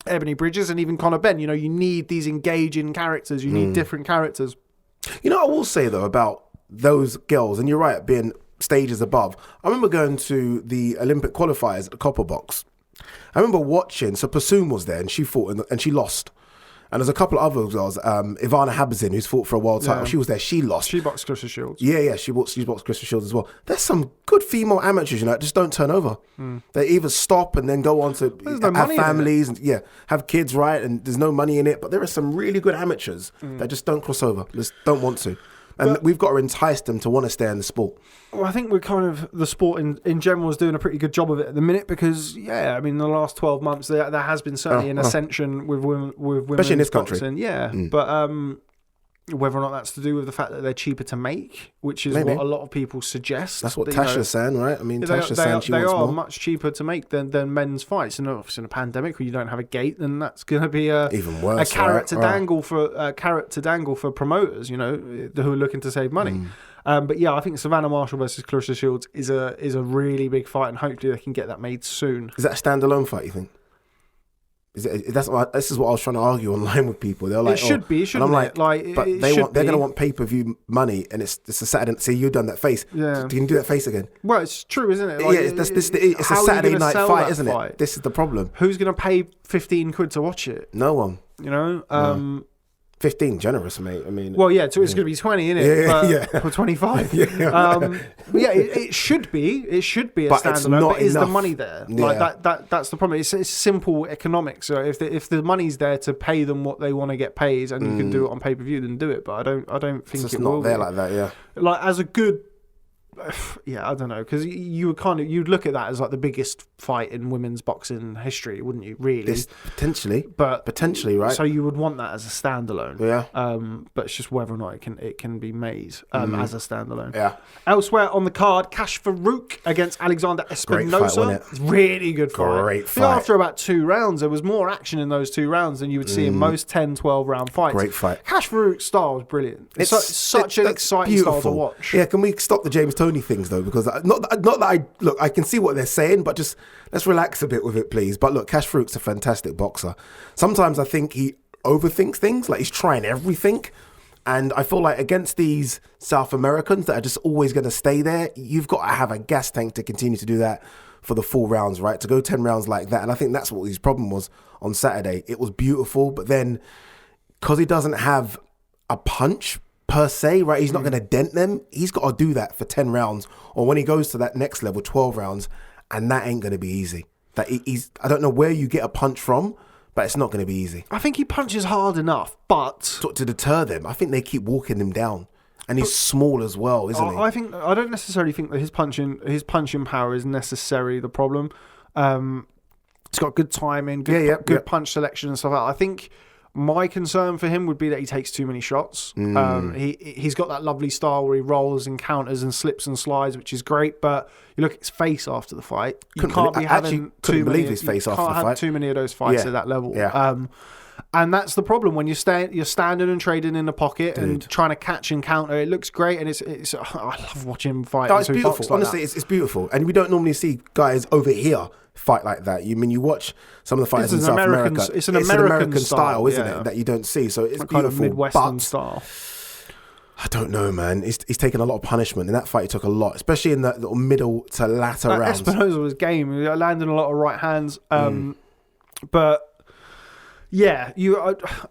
Ebony Bridges and even Conor Benn. You need these engaging characters. You need different characters. I will say though about those girls, and you're right, being stages above. I remember going to the Olympic qualifiers at the Copper Box. I remember watching. So Pasoon was there, and she fought and she lost. And there's a couple of other girls, Ivana Habazin, who's fought for a world title. She was there. She lost. She boxed Clarissa Shields. Yeah. She boxed Clarissa Shields as well. There's some good female amateurs, that just don't turn over. They either stop and then go on to have families and have kids, right? And there's no money in it. But there are some really good amateurs that just don't cross over. Just don't want to. And we've got to entice them to want to stay in the sport. Well, I think the sport in general is doing a pretty good job of it at the minute because, the last 12 months there has been certainly an ascension with women, especially in this country. But whether or not that's to do with the fact that they're cheaper to make, which is what a lot of people suggest. That's what Tasha's saying, right? I mean, Tasha's saying she wants more. They are much cheaper to make than men's fights. And obviously in a pandemic where you don't have a gate, then that's going to be even worse, a carrot to dangle for promoters, who are looking to save money. But I think Savannah Marshall versus Clarissa Shields is a really big fight, and hopefully they can get that made soon. Is that a standalone fight, you think? This is what I was trying to argue online with people. They're like, it should be, shouldn't it? But they're going to want pay-per-view money, and it's a Saturday. See, you've done that face. Yeah. So you can do that face again. Well, it's true, isn't it? It's a Saturday night fight, isn't it? This is the problem. Who's going to pay 15 quid to watch it? No one. No. 15, generous, mate. I mean, well, so it's going to be 20, isn't it? Or 25. It should be. It should be a standalone. But is the money there? That's the problem. It's simple economics. So if the money's there to pay them what they want to get paid, and you can do it on pay-per-view, then do it. But I don't think it's not there like that. Yeah. Like as a good. I don't know, because you'd look at that as like the biggest fight in women's boxing history, wouldn't you? Really, potentially, right? So you would want that as a standalone, but it's just whether or not it can be made as a standalone. Yeah. Elsewhere on the card, Cash Farouk against Alexander Espinosa. Great fight, wasn't it? Really good fight. Great fight. After about 2 rounds, there was more action in those 2 rounds than you would see in most 10, 12 round fights. Great fight. Cash Farouk's style was brilliant. It's such an exciting beautiful style to watch. Yeah, can we stop the James Toney things though? Because not that I can see what they're saying, but just let's relax a bit with it, please. But look, Cash Farouk's a fantastic boxer. Sometimes I think he overthinks things, like he's trying everything. And I feel like against these South Americans that are just always going to stay there, you've got to have a gas tank to continue to do that for the full rounds, right? To go 10 rounds like that. And I think that's what his problem was on Saturday. It was beautiful, but then because he doesn't have a punch per se, right? He's not going to dent them. He's got to do that for 10 rounds. Or when he goes to that next level, 12 rounds, and that ain't going to be easy. I don't know where you get a punch from, but it's not going to be easy. I think he punches hard enough, but to deter them. I think they keep walking him down. And he's small as well, isn't he? I don't necessarily think that his punching power is necessarily the problem. He's got good timing, good punch selection and stuff like that. I think my concern for him would be that he takes too many shots. He's got that lovely style where he rolls and counters and slips and slides, which is great. But you look at his face after the fight. You can't believe his face after the fight. You can't have too many of those fights at that level. Yeah. And that's the problem when you're standing and trading in the pocket and trying to catch and counter. It looks great, and it's I love watching fighters. No, it's beautiful. Honestly, it's beautiful, and we don't normally see guys over here fight like that. You watch some of the fighters in South America. It's an American style, isn't it? That you don't see. So it's kind beautiful, of Midwestern style. I don't know, man. He's taken a lot of punishment. In that fight, he took a lot, especially in the middle to latter rounds. Espinosa was game. He landed a lot of right hands, but. Yeah,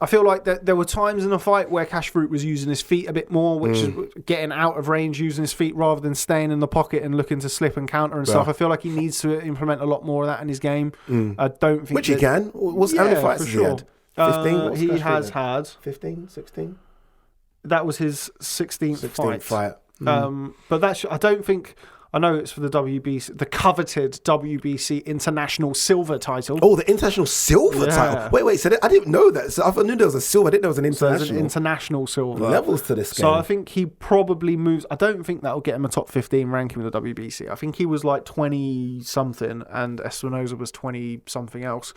I feel like there were times in the fight where Cash Farouk was using his feet a bit more, which is getting out of range, using his feet rather than staying in the pocket and looking to slip and counter and stuff. I feel like he needs to implement a lot more of that in his game. I don't think... Which he can. How many fights has he had? 15? He has had... 15, 16? That was his 16th fight. But I don't think. I know it's for the WBC, the coveted WBC International Silver title. Oh, the International Silver title. Wait. So I didn't know that. So I knew there was a silver. I didn't know there was an international. So there's an international silver. Levels to this game. So I think he probably moves. I don't think that'll get him a top 15 ranking with the WBC. I think he was like 20 something, and Espinosa was 20 something else.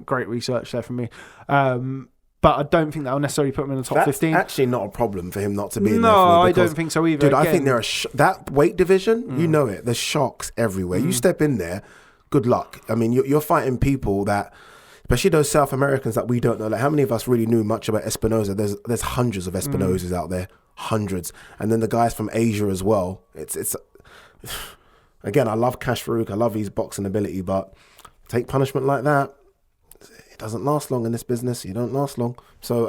Great research there from me. But I don't think that'll necessarily put him in the top 15. That's actually not a problem for him not to be in there. No, I don't think so either. Dude, I think there are that weight division, you know it. There's sharks everywhere. You step in there, good luck. I mean, you're fighting people that, especially those South Americans that we don't know. Like, how many of us really knew much about Espinosa? There's hundreds of Espinosas out there, hundreds. And then the guys from Asia as well. It's again, I love Cash Farouk. I love his boxing ability, but take punishment like that. It doesn't last long in this business. You don't last long. So,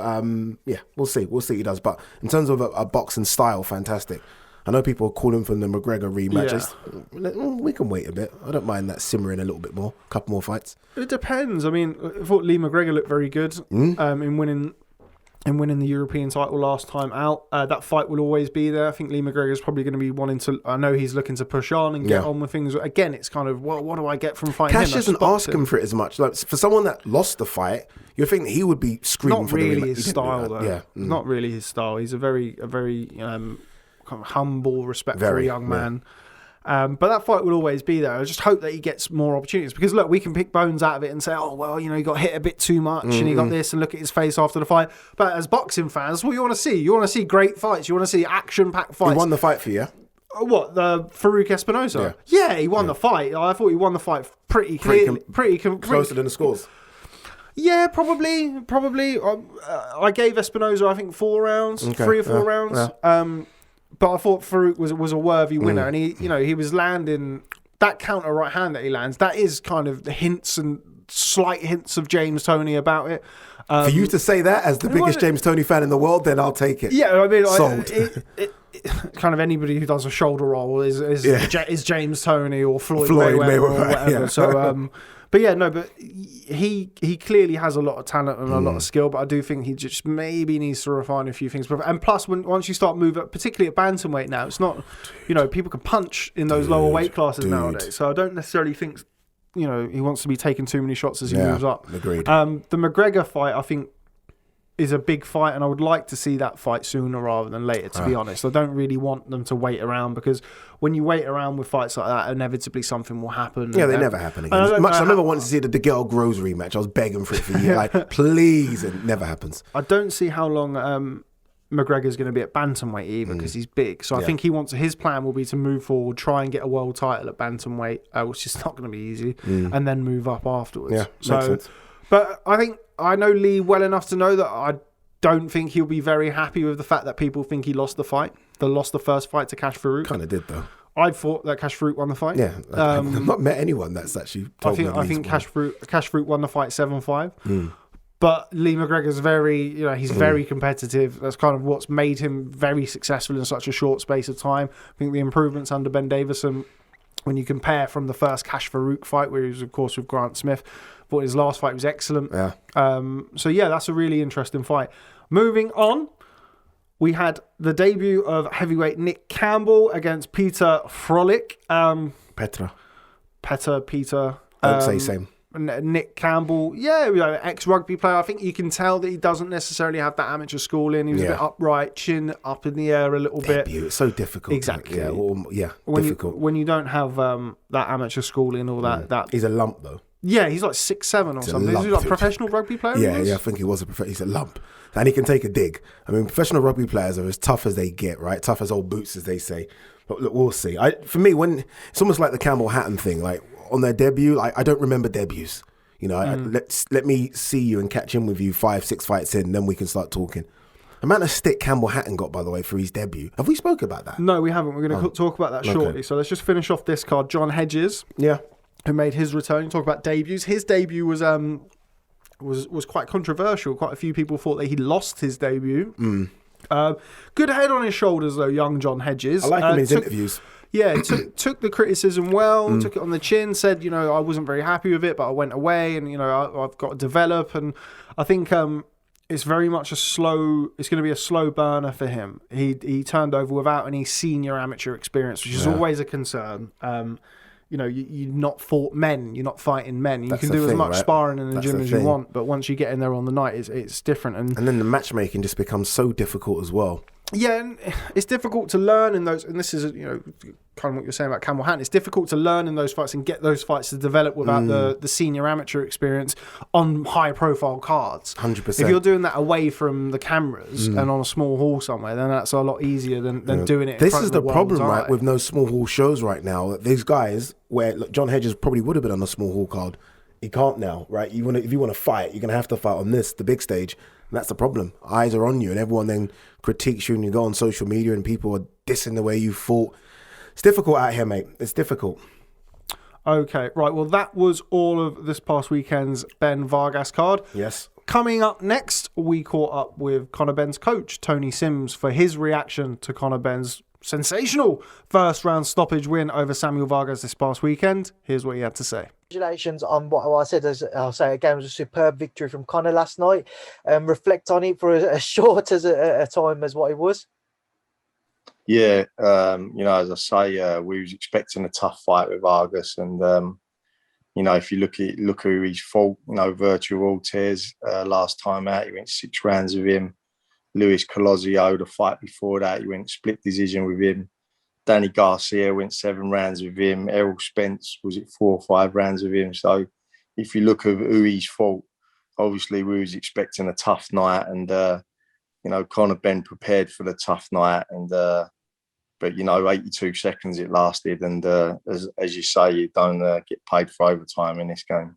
we'll see. We'll see what he does. But in terms of a boxing style, fantastic. I know people are calling for the McGregor rematch. Yeah. We can wait a bit. I don't mind that simmering a little bit more. A couple more fights. It depends. I mean, I thought Lee McGregor looked very good in winning the European title last time out. That fight will always be there. I think Lee McGregor is probably going to be wanting to. I know he's looking to push on and get on with things. Again, it's kind of, well, what do I get from fighting him? Cash isn't asking for it as much. Like, for someone that lost the fight, you'd think that he would be screaming not for really the rematch. His style, though. Yeah, not really his style. He's a very kind of humble, respectful young man. But that fight will always be there. I just hope that he gets more opportunities, because look, we can pick bones out of it and say, oh, well, he got hit a bit too much and he got this, and look at his face after the fight. But as boxing fans, that's what you want to see. You want to see great fights. You want to see action-packed fights. He won the fight for you, yeah? What, the Farouk Espinosa? Yeah, he won the fight. I thought he won the fight pretty clearly. Closer than the scores. Yeah, probably. I gave Espinosa, I think, 4 rounds, 3 or 4 rounds. Yeah. But I thought Farouk was a worthy winner, and he was landing that counter right hand that he lands. That is kind of the slight hints of James Toney about it. For you to say that as the biggest James Toney fan in the world, then I'll take it. Yeah, I mean, sold. Kind of anybody who does a shoulder roll is James Toney or Floyd Mayweather or whatever. Yeah. So, but he clearly has a lot of talent and a lot of skill, but I do think he just maybe needs to refine a few things. And plus, once you start moving up, particularly at bantamweight now, it's not, people can punch in those lower weight classes nowadays. So I don't necessarily think, he wants to be taking too many shots as he moves up. Agreed. The McGregor fight, I think, is a big fight, and I would like to see that fight sooner rather than later, to be honest. I don't really want them to wait around, because when you wait around with fights like that, inevitably something will happen. Yeah, they never happen again. I remember wanting to see the DeGale Groves rematch. I was begging for it for years. Like, please, it never happens. I don't see how long McGregor's going to be at bantamweight either, because he's big. So I think his plan will be to move forward, try and get a world title at bantamweight, which is not going to be easy, and then move up afterwards. Yeah, makes sense. But I know Lee well enough to know that I don't think he'll be very happy with the fact that people think he lost the fight. They lost the first fight to Cash Farouk. Kind of did, though. I thought that Cash Farouk won the fight. Yeah, I've not met anyone that's actually told me. I think Cash Farouk won the fight 7-5. But Lee McGregor's very, he's very competitive. That's kind of what's made him very successful in such a short space of time. I think the improvements under Ben Davison, when you compare from the first Cash Farouk fight, where he was, of course, with Grant Smith, thought his last fight was excellent. Yeah. That's a really interesting fight. Moving on, we had the debut of heavyweight Nick Campbell against Peter Frolic. Peter. I would say same. Nick Campbell, ex-rugby player. I think you can tell that he doesn't necessarily have that amateur schooling. He was a bit upright, chin up in the air a little bit. It's so difficult. Exactly. Difficult. When you don't have that amateur schooling or that. He's a lump, though. Yeah, he's like 6'7" or something. Is he like a professional rugby player? Yeah, I think he was he's a lump. And he can take a dig. I mean, professional rugby players are as tough as they get, right? Tough as old boots, as they say. But look, we'll see. For me, it's almost like the Campbell Hatton thing. Like, on their debut, I don't remember debuts. Let me see you and catch in with you 5-6 fights in, then we can start talking. The amount of stick Campbell Hatton got, by the way, for his debut. Have we spoken about that? No, we haven't. We're going to talk about that shortly. So let's just finish off this card. John Hedges. Yeah. Who made his return. Talk about debuts. His debut was quite controversial. Quite a few people thought that he lost his debut. Good head on his shoulders, though, young John Hedges. I like him in his interviews. Yeah, took the criticism well, took it on the chin, said, I wasn't very happy with it, but I went away and, I've got to develop. And I think it's very much it's going to be a slow burner for him. He turned over without any senior amateur experience, which is always a concern. You've not fought men. You're not fighting men. You can do as much sparring in the gym as you want, but once you get in there on the night, it's different. And then the matchmaking just becomes so difficult as well. Yeah, and it's difficult to learn in those, and this is kind of what you're saying about Campbell Hatton. It's difficult to learn in those fights and get those fights to develop without the senior amateur experience on high profile cards. 100%. If you're doing that away from the cameras and on a small hall somewhere, then that's a lot easier than doing it. This is the problem, right, with no small hall shows right now. These guys, where John Hedges probably would have been on a small hall card, he can't now, right? If you want to fight, you're going to have to fight on the big stage. And that's the problem. Eyes are on you, and everyone then critiques you, and you go on social media, and people are dissing the way you fought. It's difficult out here, mate. It's difficult. Okay, right. Well, that was all of this past weekend's Ben Vargas card. Yes. Coming up next, we caught up with Conor Benn's coach, Tony Sims, for his reaction to Conor Benn's sensational first-round stoppage win over Samuel Vargas this past weekend. Here's what he had to say. Congratulations on what I said. I'll say again, it was a superb victory from Conor last night. Reflect on it for as short as a time as what it was. Yeah, as I say, we was expecting a tough fight with Vargas, and if you look who he's fought, virtual Ortiz last time out, he went 6 rounds with him. Luis Colosio, the fight before that, he went split decision with him. Danny Garcia went 7 rounds with him. Errol Spence, was it 4 or 5 rounds with him? So if you look at who he's fought, obviously we was expecting a tough night, and Conor Benn prepared for the tough night, and but 82 seconds it lasted, and as you say, you don't get paid for overtime in this game.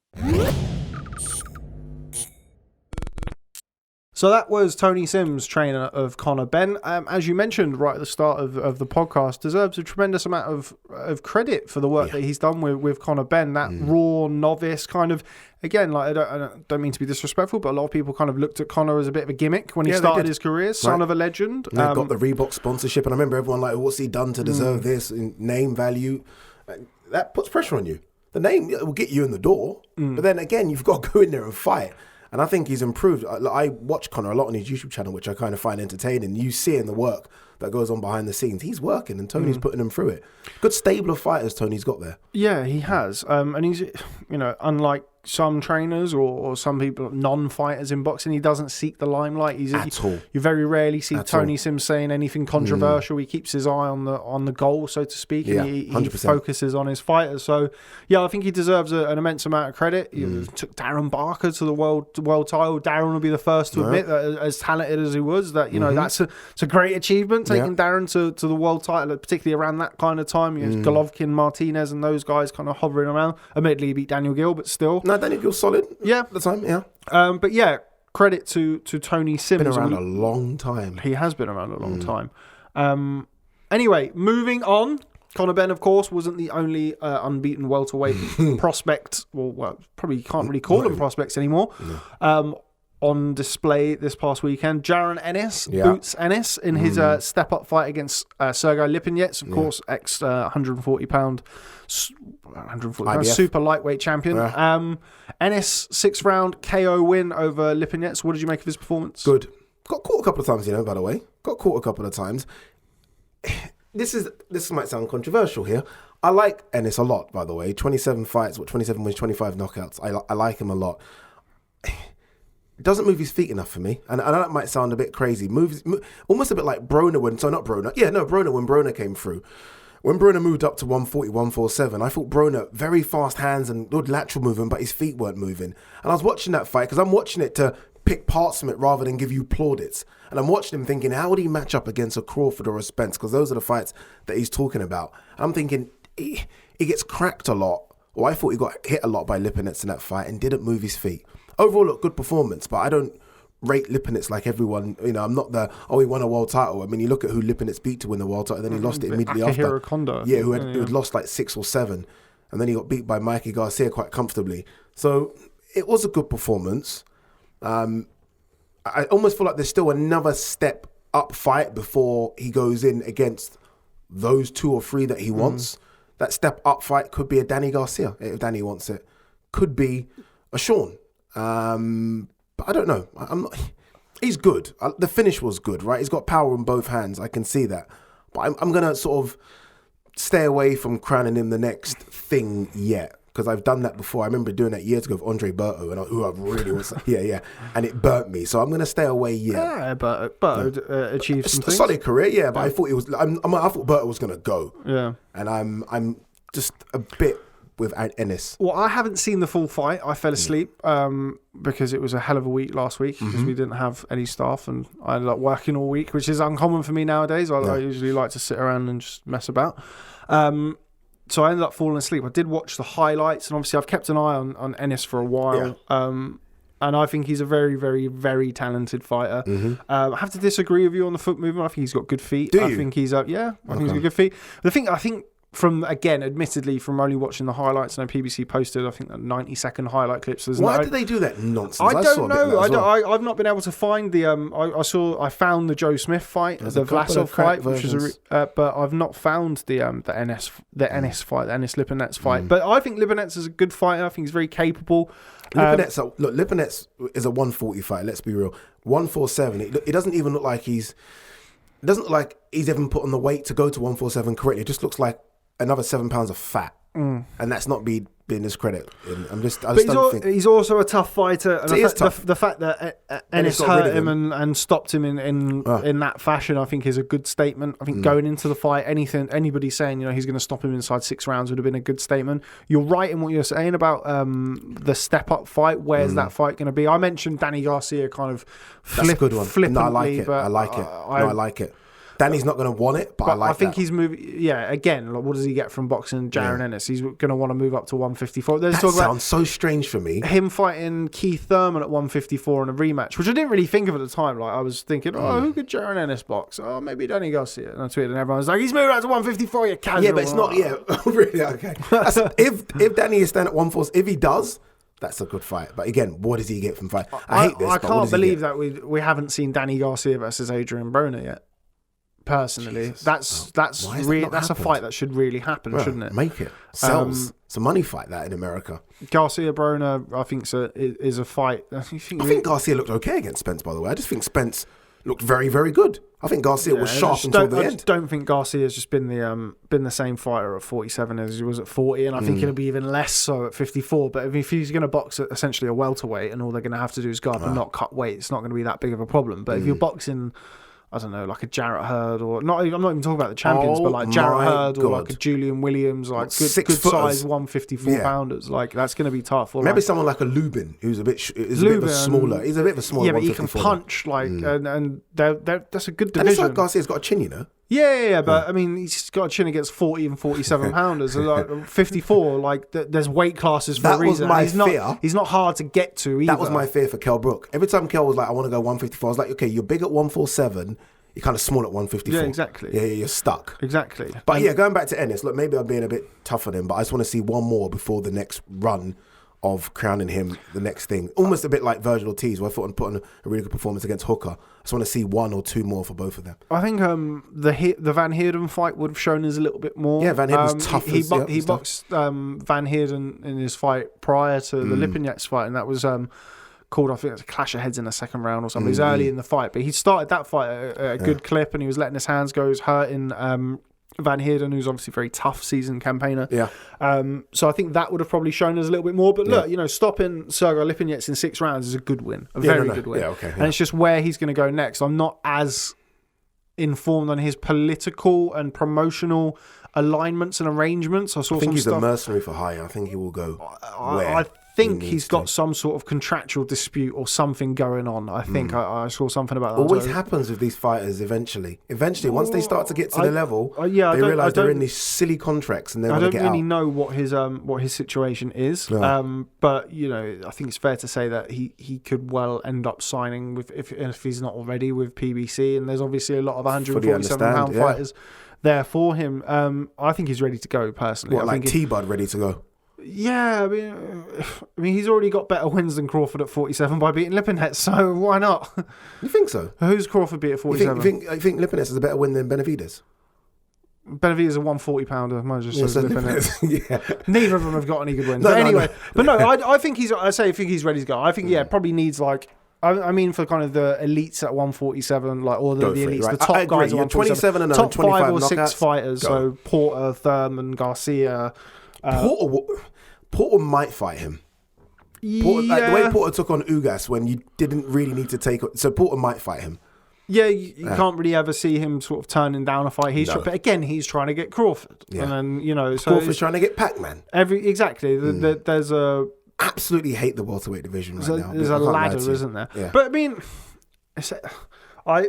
So that was Tony Sims, trainer of Conor Benn. As you mentioned right at the start of the podcast, deserves a tremendous amount of credit for the work that he's done with Conor Benn. That raw novice kind of, again, like I don't mean to be disrespectful, but a lot of people kind of looked at Conor as a bit of a gimmick when he started his career, son of a legend. And got the Reebok sponsorship, and I remember everyone like, what's he done to deserve this? Name value, that puts pressure on you. The name will get you in the door, but then again, you've got to go in there and fight. And I think he's improved. I watch Conor a lot on his YouTube channel, which I kind of find entertaining. You see in the work that goes on behind the scenes. He's working, and Tony's putting him through it. Good stable of fighters Tony's got there. Yeah, he has. And he's, unlike some trainers or some people, non-fighters in boxing, he doesn't seek the limelight. At all. You very rarely see Tony Sims saying anything controversial. He keeps his eye on the goal, so to speak, and he focuses on his fighters. So, yeah, I think he deserves an immense amount of credit. He took Darren Barker to the world title. Darren will be the first to admit that, as talented as he was, that that's a great achievement, taking Darren to the world title, particularly around that kind of time. Golovkin, Martinez, and those guys kind of hovering around. Admittedly, he beat Daniel Gill, but still. No, Daniel Gill's solid. Yeah, at the time. Yeah. But yeah, credit to Tony Sims. Been around a long time. He has been around a long time. Anyway, moving on. Conor Benn, of course, wasn't the only unbeaten welterweight prospect. Well, probably can't really call them prospects anymore. No. On display this past weekend, Jaron Ennis, Boots Ennis, in his step-up fight against Sergey Lipinets, of course, ex 140-pound super lightweight champion. Ennis, 6th-round KO win over Lipinets. What did you make of his performance? Good. Got caught a couple of times, by the way. Got caught a couple of times. This might sound controversial here. I like Ennis a lot, by the way. 27 fights, 27 wins, 25 knockouts. I like him a lot. Doesn't move his feet enough for me, and I know that might sound a bit crazy. Moves almost a bit like Broner when Broner came through. When Broner moved up to 140, 147, I thought Broner, very fast hands and good lateral movement, but his feet weren't moving. And I was watching that fight because I'm watching it to pick parts from it rather than give you plaudits. And I'm watching him thinking, how would he match up against a Crawford or a Spence? Because those are the fights that he's talking about. And I'm thinking, he gets cracked a lot. Or I thought he got hit a lot by Lipinets in that fight and didn't move his feet. Overall, look, good performance, but I don't rate Lipinets like everyone. I'm not he won a world title. I mean, you look at who Lipinets beat to win the world title, then he lost it immediately after. Kondo, who had lost like 6 or 7, and then he got beat by Mikey Garcia quite comfortably. So it was a good performance. I almost feel like there's still another step up fight before he goes in against those 2 or 3 that he wants. That step up fight could be a Danny Garcia if Danny wants it. Could be a Sean. But I don't know. He's good. The finish was good, right? He's got power in both hands. I can see that. But I'm going to sort of stay away from crowning him the next thing yet. Because I've done that before. I remember doing that years ago with Andre Berto, and I really was, and it burnt me. So I'm going to stay away yet. Yeah, Berto achieved some a things. solid career, yeah. But I thought I thought Berto was going to go. Yeah, and I'm just a bit with Ennis. Well, I haven't seen the full fight. I fell asleep because it was a hell of a week last week because we didn't have any staff, and I ended up working all week, which is uncommon for me nowadays. I usually like to sit around and just mess about. So I ended up falling asleep. I did watch the highlights, and obviously I've kept an eye on Ennis for a while. Yeah. And I think he's a very, very, very talented fighter. I have to disagree with you on the foot movement. I think he's got good feet. Do you? I think he's I think he's got good feet. I think from, again, admittedly, from only watching the highlights, I know PBC posted, I think, 90-second highlight clips. Why did they do that nonsense? I don't know. I've not been able to find the. I found the Joe Smith fight, the Vlasov fight, which was, but I've not found the Ennis fight, the Ennis Lipinets fight. But I think Lipinets is a good fighter. I think he's very capable. Lipinets is a 140 fight. Let's be real. 147. It doesn't even look like he's. It doesn't look like he's even put on the weight to go to 147 correctly. It just looks like another 7 pounds of fat, and that's not being discredit. He's also a tough fighter. And the fact that Ennis hurt him and stopped him in that fashion, I think, is a good statement. I think going into the fight, anybody saying he's going to stop him inside 6 rounds would have been a good statement. You're right in what you're saying about the step up fight. Where's that fight going to be? I mentioned Danny Garcia kind of flippantly. No, I like it. Danny's not going to want it, but I think he's moving. Yeah, again, what does he get from boxing Jaron Ennis? He's going to want to move up to 154. That sounds so strange for me. Him fighting Keith Thurman at 154 in a rematch, which I didn't really think of at the time. Like I was thinking, who could Jaron Ennis box? Oh, maybe Danny Garcia. And I tweeted, and everyone was like, he's moving up to 154. You casual. Yeah, but it's not. Yeah, really. Okay. If Danny is standing at 140, if he does. That's a good fight. But again, what does he get from fight? I hate this. I can't believe that we haven't seen Danny Garcia versus Adrian Broner yet. Personally, that's a fight that should really happen, shouldn't it? Make it sells. It's a money fight that in America. Garcia Broner, I think, is a fight. I think Garcia looked okay against Spence. By the way, I just think Spence looked very, very good. I think Garcia was sharp until the end. I just don't think Garcia has just been the same fighter at 47 as he was at 40, and I think it'll be even less so at 54. But if he's going to box at essentially a welterweight, and all they're going to have to do is go up and not cut weight, it's not going to be that big of a problem. But if you're boxing, I don't know, like a Jarrett Hurd, or I'm not even talking about the champions, but like Jarrett Hurd or like a Julian Williams, like good size 154 pounders, like that's going to be tough. Or maybe someone like a Lubin, who's a bit smaller. He's a bit of a smaller. Yeah, but he can punch, and that's a good division. And it's like Garcia's got a chin, Yeah, but I mean, he's got a chin against 40 and 47 pounders. Like 54, like there's weight classes for a reason. That was my fear. He's not hard to get to either. That was my fear for Kell Brook. Every time Kell was like, I want to go 154, I was like, okay, you're big at 147, you're kind of small at 154. Yeah, exactly. Yeah, you're stuck. Exactly. But going back to Ennis, look, maybe I'm being a bit tough on him, but I just want to see one more before the next run of crowning him the next thing. Almost a bit like Virgil Ortiz, where I thought I'd put on a really good performance against Hooker. I just want to see 1 or 2 more for both of them. I think the Van Heerden fight would have shown us a little bit more. Yeah, Van Heerden was tough. He boxed Van Heerden in his fight prior to the Lipinets fight, and that was called, I think it's a clash of heads in the second round or something. It was early in the fight, but he started that fight at a good clip, and he was letting his hands go. He was hurting Van Heerden, who's obviously a very tough seasoned campaigner. Yeah. So I think that would have probably shown us a little bit more. But look, stopping Sergey Lipinets in 6 rounds is a good win. A very good win. Yeah, okay. And it's just where he's going to go next. I'm not as informed on his political and promotional alignments and arrangements. I think he's a mercenary for hire. I think he will go I think he's got some sort of contractual dispute or something going on. I think I saw something about that. Always happens with these fighters eventually. Once they start to get to the level, they realise they're in these silly contracts and they want to get out. I don't really know what his situation is. No. But I think it's fair to say that he could well end up signing with if he's not already with PBC. And there's obviously a lot of 147-pound fighters there for him. I think he's ready to go personally. Like Tebbutt ready to go? Yeah, I mean, he's already got better wins than Crawford at 47 by beating Lipinets, so why not? You think so? Who's Crawford beat at 47? You think Lipinets is a better win than Benavidez? Benavidez is a 140-pounder. Lipinets. Yeah. Neither of them have got any good wins. I think he's ready to go. I think probably needs like I mean, for kind of the elites at 147, like all the elites, right. the top I agree. guys at You're 147, 27 and top 25 5 or 6 knockouts. fighters. Go. So Porter, Thurman, Garcia. Porter might fight him. Porter, like, the way Porter took on Ugas when you didn't really need to take... So Porter might fight him. Yeah, you can't really ever see him sort of turning down a fight. But again, he's trying to get Crawford. Yeah. And then, so... Crawford's trying to get Pac-Man. Exactly. There's a... Absolutely hate the welterweight division right now. There's a ladder, isn't there? Yeah. But I mean, I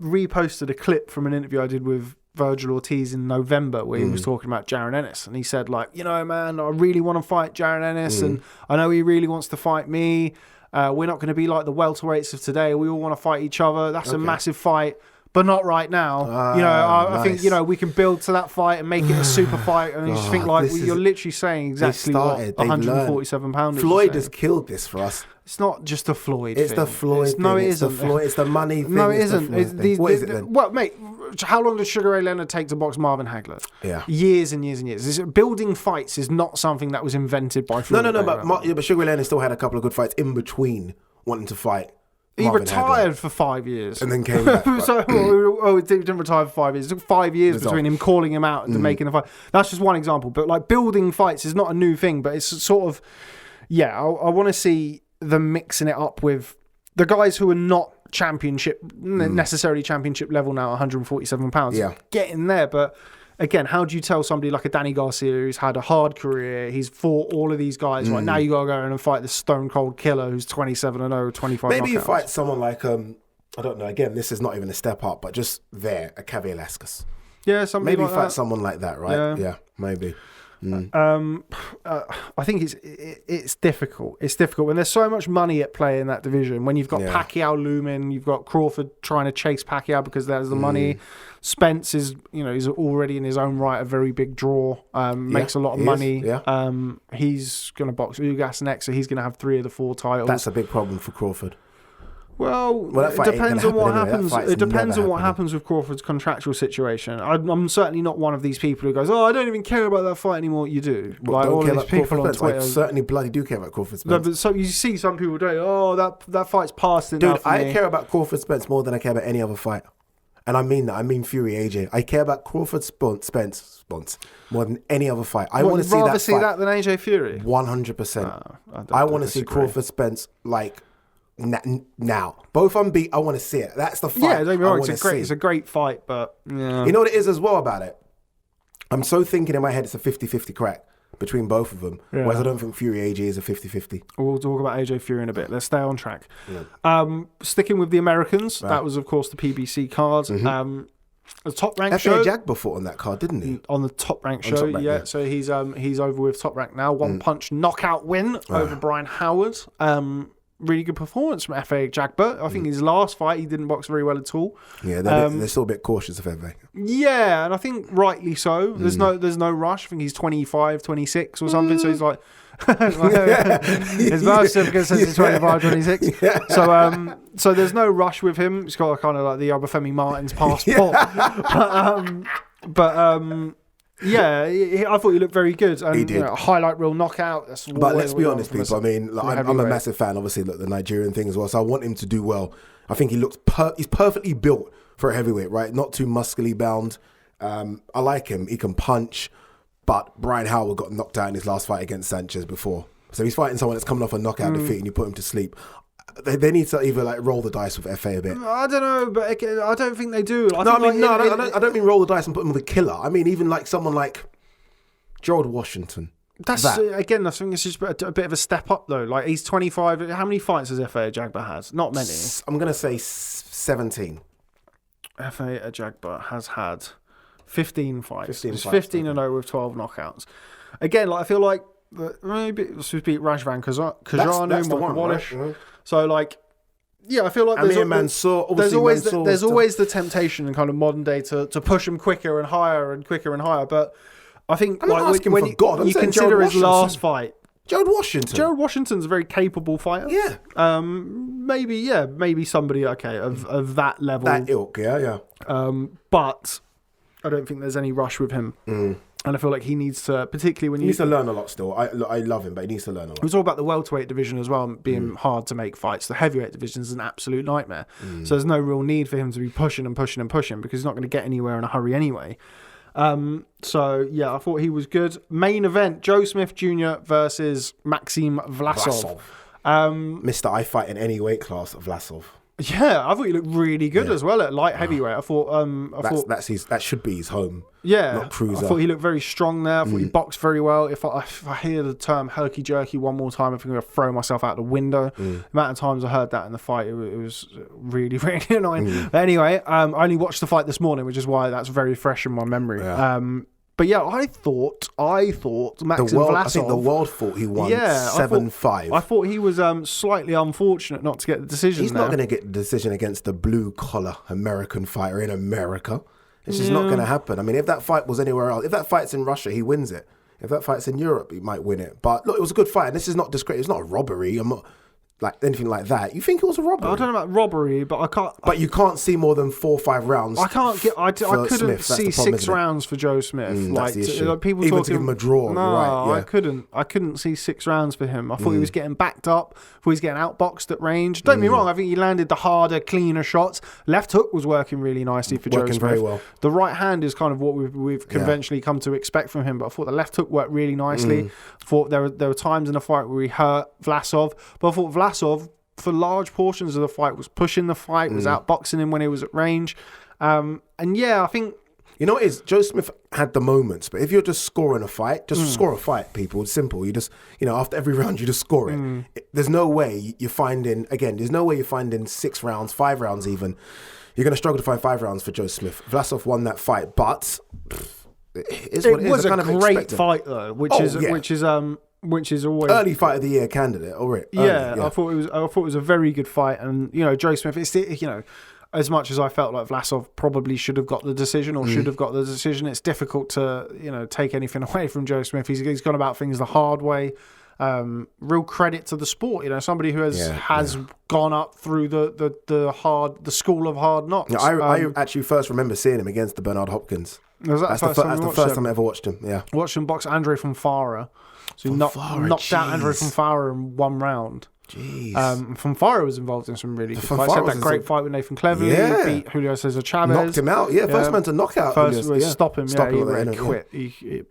reposted a clip from an interview I did with Virgil Ortiz in November where he was talking about Jaron Ennis, and he said, like, man, I really want to fight Jaron Ennis, and I know he really wants to fight me. We're not going to be like the welterweights of today. We all want to fight each other. That's a massive fight, but not right now. I think we can build to that fight and make it a super fight. And you just think you're literally saying exactly what 147 pounders. Floyd has killed this for us. It's not just a Floyd. It's thing. The Floyd. Thing. No, it it's isn't. The Floyd. It's the money thing. No, it isn't. What is it then? Well, mate, how long did Sugar Ray Leonard take to box Marvin Hagler? Yeah, years and years and years. Building fights is not something that was invented by Floyd. No. But Sugar Ray Leonard still had a couple of good fights in between wanting to fight. He Marvin retired Hagler. for 5 years. And then came back. He didn't retire for 5 years. It took 5 years between him calling him out and making a fight. That's just one example. But like building fights is not a new thing, but it's sort of, I want to see them mixing it up with the guys who are not necessarily championship level now, 147 pounds. Yeah. Getting there. But again, how do you tell somebody like a Danny Garcia who's had a hard career, he's fought all of these guys, right? Now you got to go in and fight the stone cold killer who's 27-0, 25 Maybe knockouts. you fight someone like, I don't know, again, this is not even a step up, but just a Kavialaskas. Yeah, somebody Maybe like fight that. someone like that, right? Yeah, maybe. I think it's difficult. It's difficult when there's so much money at play in that division. When you've got Pacquiao looming, you've got Crawford trying to chase Pacquiao because there's the money. Spence is, he's already in his own right a very big draw. Makes a lot of money. He's going to box Ugas next, so he's going to have 3 of the 4 titles. That's a big problem for Crawford. Well, that it fight depends ain't on what gonna happen happens. anyway. It depends on what happening. happens with Crawford's contractual situation. I'm certainly not one of these people who goes, "Oh, I don't even care about that fight anymore." You do. Well, like don't all care these about people on Crawford Spence. Twitter. I certainly bloody do care about Crawford Spence. No, but so you see some people do. Oh, that fight's past it now Dude, for I me. care about Crawford Spence more than I care about any other fight. And I mean that. I mean Fury AJ. I care about Crawford Spence more than any other fight. I want to see that fight. That than AJ Fury. 100%. I want to see Crawford Spence like now. Both unbeat. I want to see it. That's the fight. Yeah, don't get me wrong. I It's a great fight, but yeah. You know what it is as well about it? I'm so thinking in my head it's a 50-50 crack between both of them. Yeah. Whereas I don't think Fury AJ is a 50-50. We'll talk about AJ Fury in a bit. Let's stay on track. Sticking with the Americans, that was of course the PBC card. The top rank show. Jagba fought on that card, didn't he? On the top rank show, yeah. So he's over with top rank now. 1 punch knockout win over Brian Howard. Really good performance from FA Jagba. I think his last fight he didn't box very well at all. Yeah, they're still a bit cautious of FA. Yeah, and I think rightly so. There's no rush. I think he's 25, 26 or something. So he's like his birth certificate says he's 25, 26. So there's no rush with him. He's got kind of like the Obafemi Martins passport. Yeah, I thought he looked very good. And, he did. Highlight reel knockout. But let's be honest, people. I mean, I'm a massive fan, obviously, the Nigerian thing as well. So I want him to do well. I think he looks he's perfectly built for a heavyweight, right? Not too muscly bound. I like him. He can punch. But Brian Howard got knocked out in his last fight against Sanchez before. So he's fighting someone that's coming off a knockout defeat and you put him to sleep. They need to either like roll the dice with FA a bit. I don't know, but again, I don't think they do. I don't mean roll the dice and put him with a killer. I mean even like someone like Gerald Washington. Again, I think it's just a bit of a step up though. Like he's 25. How many fights has FA Jagba has? Not many. I'm gonna say 17. FA Jagba has had 15 fights. 15-0 with 12 knockouts. Again, like I feel like maybe it's supposed to beat Rajvan Kajanu, Michael Wallish. Right? So like, yeah, I feel like there's always the temptation in kind of modern day to push him quicker and higher and quicker and higher. But I think like when you consider his last fight, Gerald Washington's a very capable fighter. Yeah. Maybe somebody of that level, that ilk. Yeah. But I don't think there's any rush with him. And I feel like he needs to, particularly when He needs to learn a lot still. I love him, but he needs to learn a lot. It was all about the welterweight division as well, being hard to make fights. The heavyweight division is an absolute nightmare. So there's no real need for him to be pushing and pushing and pushing because he's not going to get anywhere in a hurry anyway. So, yeah, I thought he was good. Main event, Joe Smith Jr. versus Maxim Vlasov. Mr. I fight in any weight class, Vlasov. Yeah, I thought he looked really good as well at light heavyweight. I thought that should be his home. Yeah, not cruiser. I thought he looked very strong there. I thought he boxed very well. If I hear the term herky jerky one more time, I think I'm going to throw myself out the window. The amount of times I heard that in the fight, it was really, really annoying. But anyway, I only watched the fight this morning, which is why that's very fresh in my memory. Yeah. But yeah, I thought Maxim Vlasov. I think the world thought he won 7-5. I thought he was slightly unfortunate not to get the decision. He's not going to get the decision against the blue collar American fighter in America. It's just not going to happen. I mean, if that fight was anywhere else, if that fight's in Russia, he wins it. If that fight's in Europe, he might win it. But look, it was a good fight. And this is not discreet. It's not a robbery. I'm not like anything like that. You think it was a robbery? I don't know about robbery, but I can't. But you can't see more than 4 or 5 rounds. I can't get. I couldn't see 6 rounds for Joe Smith. That's the issue. People even talking, to give him a draw. No, you're right, yeah. I couldn't see 6 rounds for him. I thought he was getting backed up. I thought he was getting outboxed at range. Don't get me wrong. I think he landed the harder, cleaner shots. Left hook was working really nicely for Joe Smith. Very well. The right hand is kind of what we've conventionally come to expect from him. But I thought the left hook worked really nicely. I thought there were times in the fight where he hurt Vlasov, but I thought Vlasov, for large portions of the fight, was pushing the fight, was outboxing him when he was at range. And yeah, I think... You know what it is? Joe Smith had the moments, but if you're just scoring a fight, just score a fight, people. It's simple. You just, after every round, you just score it. There's no way you're finding 6 rounds, 5 rounds even. You're going to struggle to find 5 rounds for Joe Smith. Vlasov won that fight, but... It was a great fight, though, which is always early fight of the year candidate. I thought it was a very good fight, and Joe Smith. It's as much as I felt like Vlasov probably should have got the decision or should have got the decision. It's difficult to take anything away from Joe Smith. He's gone about things the hard way. Real credit to the sport. Somebody who has gone up through the school of hard knocks. I actually first remember seeing him against the Bernard Hopkins. That's the first time I ever watched him. Yeah, watched him box Andre Fonfara. So he knocked out Andre Fonfara in 1 round. Jeez. Fonfara was involved in some really good fights. He had that great fight with Nathan Cleverly. Beat Julio Cesar Chavez. Knocked him out. Yeah, first man to knock out. First was stop him. He quit.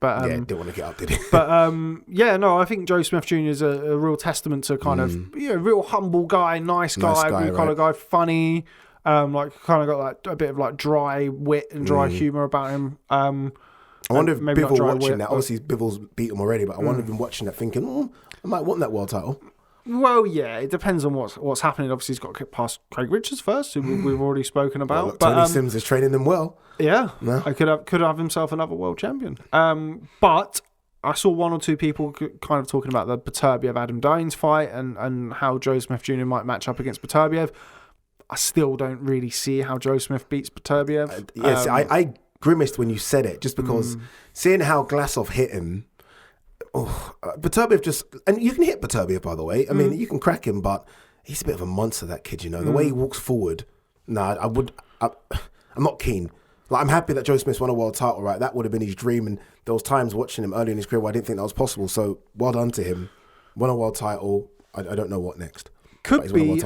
But didn't want to get up, did he? But I think Joe Smith Jr. is a real testament to kind of real humble guy, nice guy, real kind of guy, funny. Kind of got like a bit of like dry wit and dry humour about him. I wonder if Bivol watching that. Obviously, Bivol's beat him already, but I wonder if him watching that thinking, I might want that world title. Well, yeah, it depends on what's happening. Obviously, he's got to get past Craig Richards first, who we've already spoken about. Well, look, Tony Sims is training them well. Yeah, no. I could have himself another world champion. But I saw 1 or 2 people kind of talking about the Beterbiev-Adam Dines fight and how Joe Smith Jr. might match up against Beterbiev. I still don't really see how Joe Smith beats Beterbiev. Yes, I grimaced when you said it, just because seeing how Vlasov hit him. Beterbiev just, and you can hit Beterbiev, by the way. I mean, you can crack him, but he's a bit of a monster, that kid. The way he walks forward. I'm not keen. Like, I'm happy that Joe Smith won a world title. Right, that would have been his dream. And there was times watching him early in his career where I didn't think that was possible. So well done to him. Won a world title. I don't know what next. Could be.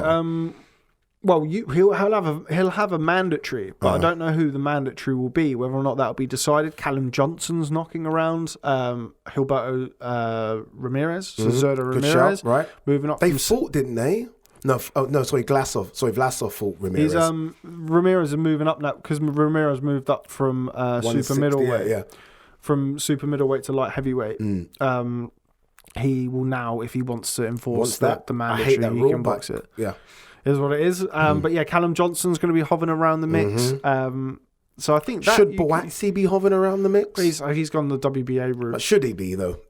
Well, he'll have a mandatory, but I don't know who the mandatory will be. Whether or not that will be decided. Callum Johnson's knocking around. Gilberto Ramirez, Zerda Ramirez, shout, right? Moving up. They fought, didn't they? No, sorry, Vlasov. Sorry, Vlasov fought Ramirez. Ramirez is moving up now because Ramirez moved up from super middleweight. Yeah. From super middleweight to light heavyweight. He will now, if he wants to enforce the mandatory, he can box it. Yeah. Is what it is. But yeah, Callum Johnson's going to be hovering around the mix. So I think that... Should Boatsy be hovering around the mix? He's gone the WBA route. But should he be, though?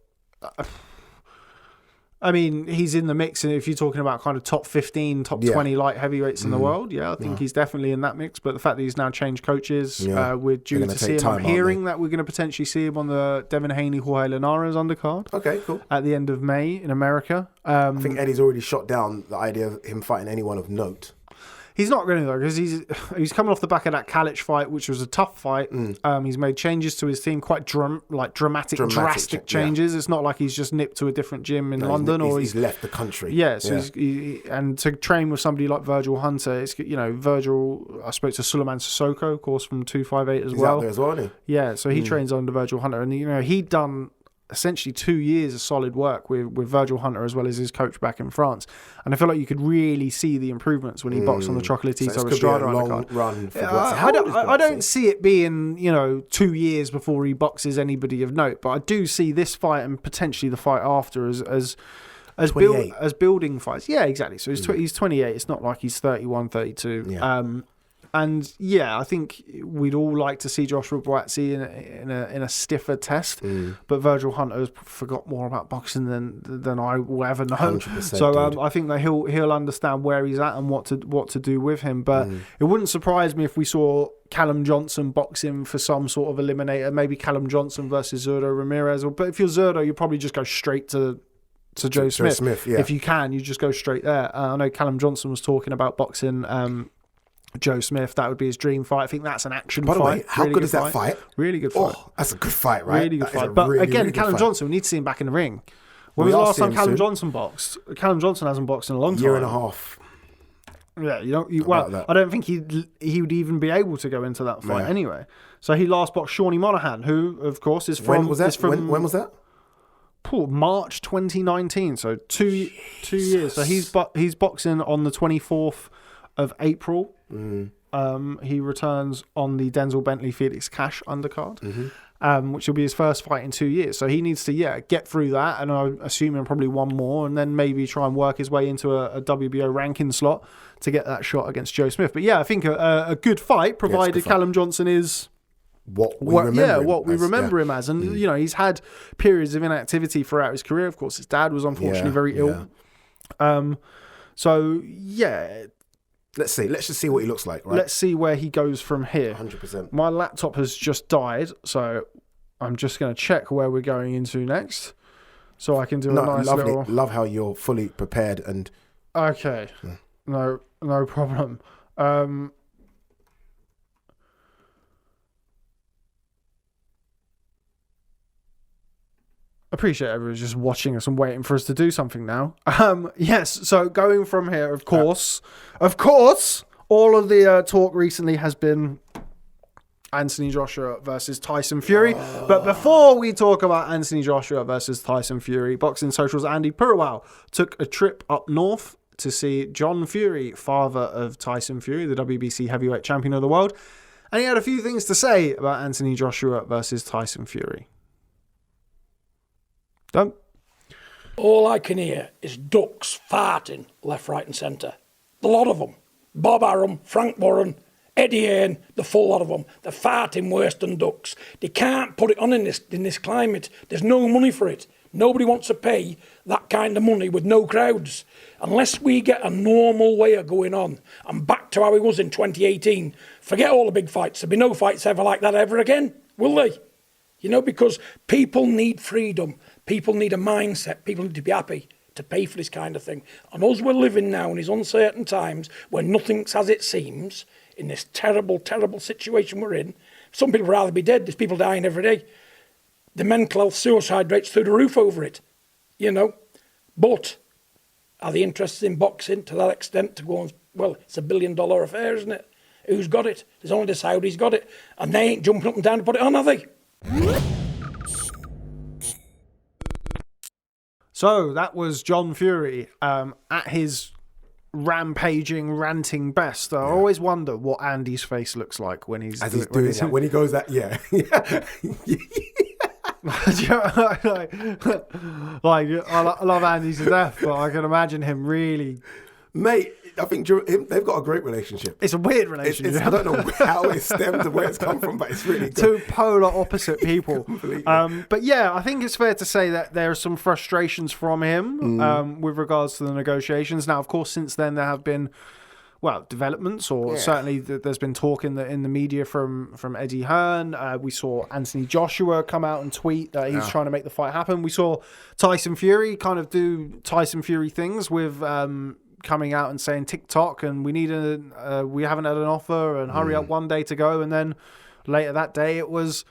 I mean, he's in the mix, and if you're talking about kind of top 15, top 20 light heavyweights in the world, I think he's definitely in that mix. But the fact that he's now changed coaches, we're due to see him. I'm hearing that we're going to potentially see him on the Devin Haney, Jorge Linares undercard. Okay, cool. At the end of May in America. I think Eddie's already shot down the idea of him fighting anyone of note. He's not going to though, because he's coming off the back of that Kalic fight, which was a tough fight. He's made changes to his team, quite dramatic, drastic changes. Yeah. It's not like he's just nipped to a different gym in London, or he's left the country. Yeah, so and to train with somebody like Virgil Hunter, it's Virgil. I spoke to Suleiman Sissoko, of course, from 258 as well. Out there as well, isn't he? Yeah, so he trains under Virgil Hunter, and he'd done essentially 2 years of solid work with Virgil Hunter as well as his coach back in France, and I feel like you could really see the improvements when he boxed on the Chocolatito Estrada undercard. Run for I don't see it being 2 years before he boxes anybody of note, but I do see this fight and potentially the fight after as building fights. Yeah, exactly. So he's 28. It's not like he's 31, 32. Yeah. And yeah, I think we'd all like to see Joshua Buatsi in a stiffer test, but Virgil Hunter's forgot more about boxing than I will ever know. 100%, so I think that he'll understand where he's at and what to do with him. But it wouldn't surprise me if we saw Callum Johnson boxing for some sort of eliminator, maybe Callum Johnson versus Zurdo Ramirez. But if you're Zurdo, you probably just go straight to Joe Smith. Yeah. If you can, you just go straight there. I know Callum Johnson was talking about boxing Joe Smith. That would be his dream fight. I think that's an action fight. By the way, how really good is that fight? Really good fight. Oh, that's a good fight, right? Really good fight. But again, Callum Johnson, we need to see him back in the ring. When was the last time Callum Johnson boxed? Callum Johnson hasn't boxed in a long time. Year and a half. Yeah, I don't think he would even be able to go into that fight anyway. So he last boxed Shawnee Monahan, who of course is from. When was that? When was that? March 2019. So two years. So he's boxing on the 24th of April. He returns on the Denzel Bentley Felix Cash undercard, which will be his first fight in 2 years. So he needs to get through that, and I'm assuming probably one more, and then maybe try and work his way into a WBO ranking slot to get that shot against Joe Smith. But yeah, I think a good fight, provided Callum Johnson is what we remember him as. And he's had periods of inactivity throughout his career. Of course, his dad was unfortunately very ill. So yeah. Let's just see what he looks like, right? Let's see where he goes from here. 100%. My laptop has just died, so I'm just going to check where we're going into next, so I can do a nice little... Love how you're fully prepared and... Okay. No problem. Appreciate everyone's just watching us and waiting for us to do something now. Yes, so going from here, of course, all of the talk recently has been Anthony Joshua versus Tyson Fury. But before we talk about Anthony Joshua versus Tyson Fury, Boxing Social's Andy Purwell took a trip up north to see John Fury, father of Tyson Fury, the WBC heavyweight champion of the world. And he had a few things to say about Anthony Joshua versus Tyson Fury. Done. All I can hear is ducks farting left, right and centre. The lot of them. Bob Arum, Frank Warren, Eddie Hearn, the full lot of them. They're farting worse than ducks. They can't put it on in this climate. There's no money for it. Nobody wants to pay that kind of money with no crowds. Unless we get a normal way of going on and back to how it was in 2018, forget all the big fights. There'll be no fights ever like that ever again, will they? Because people need freedom. People need a mindset. People need to be happy to pay for this kind of thing. And us, we're living now in these uncertain times where nothing's as it seems, in this terrible, terrible situation we're in. Some people would rather be dead. There's people dying every day. The mental health suicide rate's through the roof over it, But are they interested in boxing to that extent to go on? Well, it's $1 billion affair, isn't it? Who's got it? There's only the Saudis got it. And they ain't jumping up and down to put it on, are they? So that was John Fury at his rampaging, ranting best. I always wonder what Andy's face looks like when he's doing that. When he goes that, yeah. I love Andy to death, but I can imagine him really... Mate, I think they've got a great relationship. It's a weird relationship. I don't know how it stemmed and where it's come from, but it's really good. Two polar opposite people. But yeah, I think it's fair to say that there are some frustrations from him with regards to the negotiations. Now, of course, since then there have been developments, or certainly there's been talk in the media from Eddie Hearn. We saw Anthony Joshua come out and tweet that he's trying to make the fight happen. We saw Tyson Fury kind of do Tyson Fury things with coming out and saying TikTok and we haven't had an offer and hurry up, one day to go, and then later that day it was,